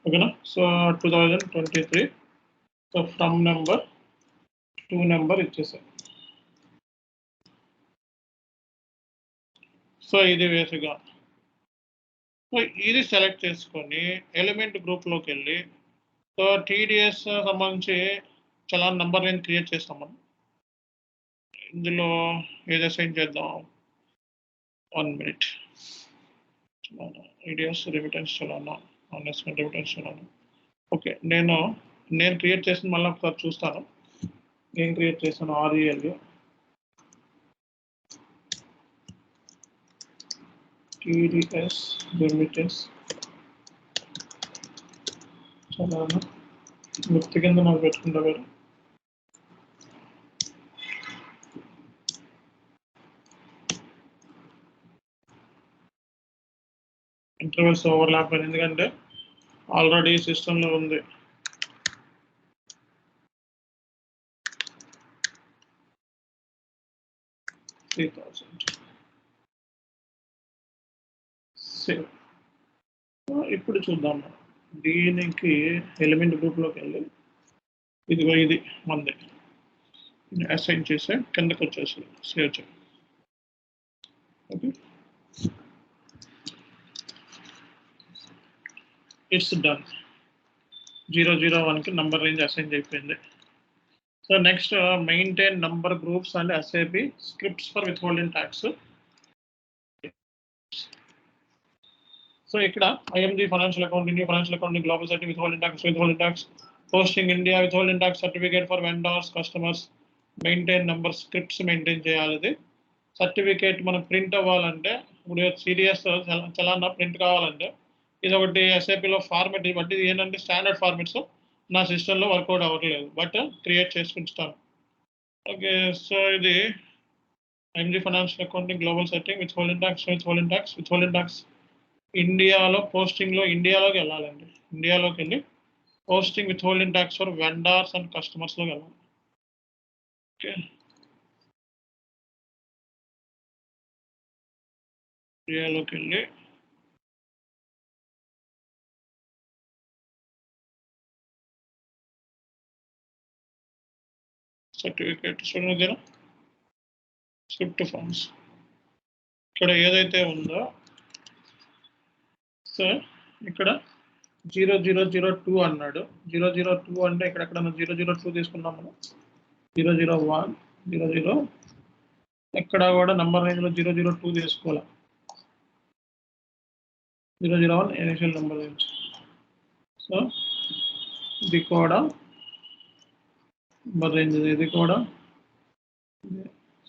ఓకేనా, so 2023. So from number to number ఇచ్చేసాను. సో ఇది బేసిక్గా. సో ఇది సెలెక్ట్ చేసుకొని ఎలిమెంట్ గ్రూప్లోకి వెళ్ళి సో TDS సంబంధించి చలానా నంబర్ రేంజ్ క్రియేట్ చేస్తాం మనం. ఇందులో ఏది అసైన్ చేద్దాం, 1 minute. TDS remittance challan, remittance challan. Okay, నేను క్రియేట్ చేసిన మళ్ళీ ఒకసారి చూస్తాను. నేను క్రియేట్ చేస్తాను RELA TDS రెమిటెన్స్ చలానా. గుర్తు కింద నాకు పెట్టుకుంటా వేరు. ఇంటర్వెల్స్ ఓవర్లాప్ అని, ఎందుకంటే ఆల్రెడీ సిస్టంలో ఉంది. సేవ్. ఇప్పుడు చూద్దాం, దీనికి ఎలిమెంట్ గ్రూప్లోకి వెళ్ళి ఇదిగో ఇది మంది అసైన్ చేసే కిందకి వచ్చేసి సేవ్ చేయి. Okay, it's done. 001కి నంబర్ రేంజ్ అసైన్ అయిపోయింది. So next maintain number groups and SAP scripts for withholding tax. So ఇక్కడ IMG financial account, India financial account, global certificate withholding tax, posting India withholding tax certificate for vendors customers, maintain number scripts maintain చేయాలి. ఇది certificate మనం print అవ్వాలంటే, ఇప్పుడు TDS చలానా print కావాలంటే ఇది ఒకటి SAPలో format. But ఇది ఏంటంటే స్టాండర్డ్ ఫార్మెట్స్ నా సిస్టంలో వర్కౌట్ అవ్వట్లేదు, బట్ క్రియేట్ చేసుకుంటాను. ఓకే, సో ఇది IMG financial accounting global setting withholding tax ఇండియాలో పోస్టింగ్లో ఇండియాలోకి వెళ్ళాలండి. ఇండియాలోకి వెళ్ళి posting withholding tax for vendors and కస్టమర్స్లోకి వెళ్ళాలి. ఓకే, ఇండియాలోకి వెళ్ళి సర్టిఫికేట్ చూడండి, స్క్రిప్ట్ ఫార్మ్స్ ఇక్కడ ఏదైతే ఉందో సో ఇక్కడ 0002 అన్నాడు. 002 అంటే ఎక్కడెక్కడ 002 తీసుకున్నాం మనం. 001 00 ఎక్కడ కూడా నంబర్ రేంజ్లో 002 తీసుకోవాలి. 001 ఇనిషియల్ నంబర్ రేంజ్. సో ఇది కూడా నంబర్ రేంజ్, ఇది కూడా.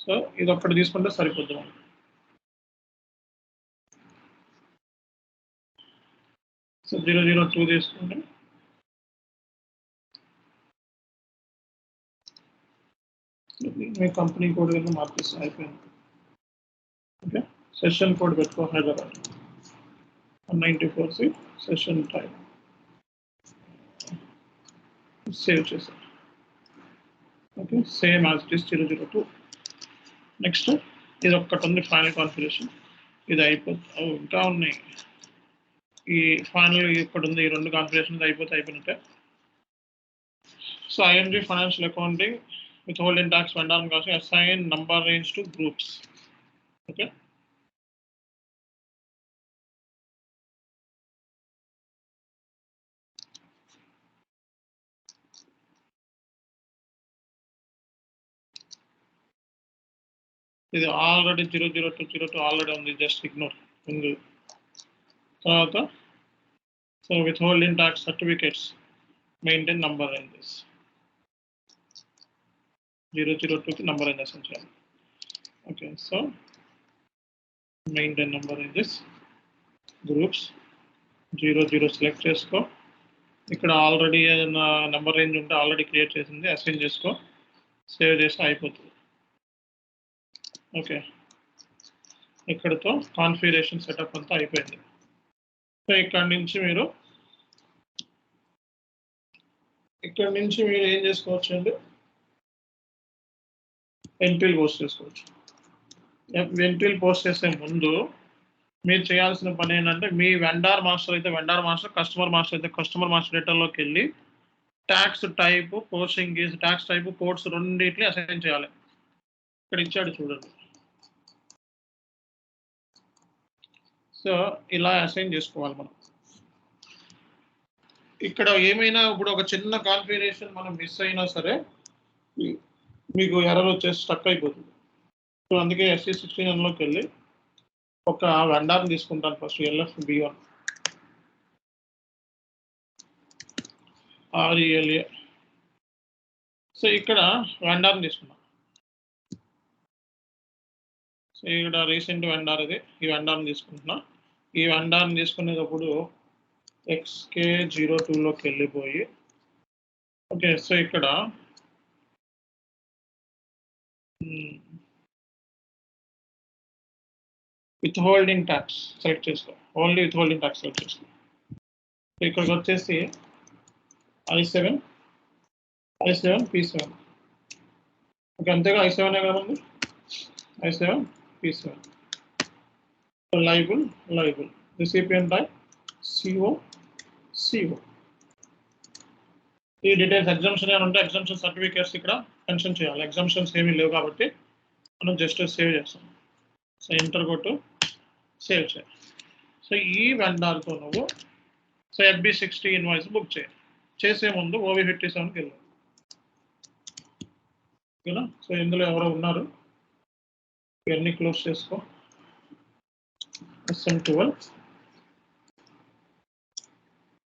సో ఇది ఒక్కటి తీసుకుంటే సరిపోద్ది మనకి. సో 002 తీసుకుంటే మీ కంపెనీ కోడ్ కింద మార్పిస్తే అయిపోయింది. ఓకే, సెషన్ కోడ్ పెట్టుకో Hyderabad 194C session type. Save చేసాం. Okay, same as it is 002. Next ఇది ఒక్కటి ఉంది ఫైనల్ కాన్ఫిగరేషన్. ఇది అయిపోతుంది. ఇంకా ఉన్నాయి. ఈ ఫైనల్ ఇక్కడ ఉంది. ఈ 2 కాన్ఫిగరేషన్స్ అయిపోయినట్టే. So IMG financial accounting withholding tax vendor cost assign number range to groups. Okay, ఇది ఆల్రెడీ 002 ఆల్రెడీ ఉంది, జస్ట్ ఇగ్నోర్ ఉంది. తర్వాత సో withholding tax certificates maintain number ranges. 002 number range assign చేయాలి. Okay, so maintain number ranges groups 00 select చేసుకో. ఇక్కడ already ఏదైనా number range ఉంటే ఆల్రెడీ క్రియేట్ చేసింది, అసైన్ చేసుకో, సేవ్ చేస్తే అయిపోతుంది. ఓకే, ఇక్కడతో కాన్ఫిగరేషన్ సెటప్ అంతా అయిపోయింది. సో ఇక్కడ నుంచి మీరు ఏం చేసుకోవచ్చు అంటే ఎంట్రీలు పోస్ట్ చేసుకోవచ్చు. ఎంట్రీలు పోస్ట్ చేసే ముందు మీరు చేయాల్సిన పని ఏంటంటే మీ వెండార్ మాస్టర్ అయితే వెండార్ మాస్టర్, కస్టమర్ మాస్టర్ అయితే కస్టమర్ మాస్టర్ డేటాలోకి వెళ్ళి tax type, posting is, tax type, codes రెండింటిని అసైన్ చేయాలి. ఇక్కడ ఇచ్చాడు చూడండి. సో ఇలా అసైన్ చేసుకోవాలి మనం. ఇక్కడ ఏమైనా ఇప్పుడు ఒక చిన్న కాన్ఫిగరేషన్ మనం మిస్ అయినా సరే మీకు ఎర్రర్ వచ్చేసి స్టక్ అయిపోతుంది. సో అందుకే SC16లోకి వెళ్ళి ఒక వెండార్ని తీసుకుంటాను ఫస్ట్. LFB1 RELA. సో ఇక్కడ వెండార్ని తీసుకున్నాం. సో ఇక్కడ రీసెంట్ వెండార్ ఇది. ఈ వెండార్ని తీసుకుంటున్నా. ఈ వెండార్ని తీసుకునేటప్పుడు XK02లోకి వెళ్ళిపోయి, ఓకే, సో ఇక్కడ withholding tax సెలెక్ట్ చేసుకో. ఓన్లీ withholding tax సెలెక్ట్ చేసుకో. ఇక్కడికి వచ్చేసి I7 P7. ఓకే, అంతేగా I7 కదా ఉంది. I7 P7 liable recipient type CO. ఈ డీటెయిల్స్ ఎగ్జామ్షన్ ఏమైనా ఉంటే ఎగ్జామ్షన్ సర్టిఫికేట్స్ ఇక్కడ మెన్షన్ చేయాలి. ఎగ్జామ్షన్స్ ఏమీ లేవు కాబట్టి మనం జస్ట్ సేవ్ చేస్తాం. సో ఎంటర్ కొట్టు, సేవ్ చేయాలి. సో ఈ వెండార్తో నువ్వు సో FB60 ఇన్వాయిస్ బుక్ చేసే ముందు OB57కి వెళ్ళాలి. ఓకేనా? సో ఇందులో ఎవరో ఉన్నారు, ఇవన్నీ క్లోజ్ చేసుకో. SM12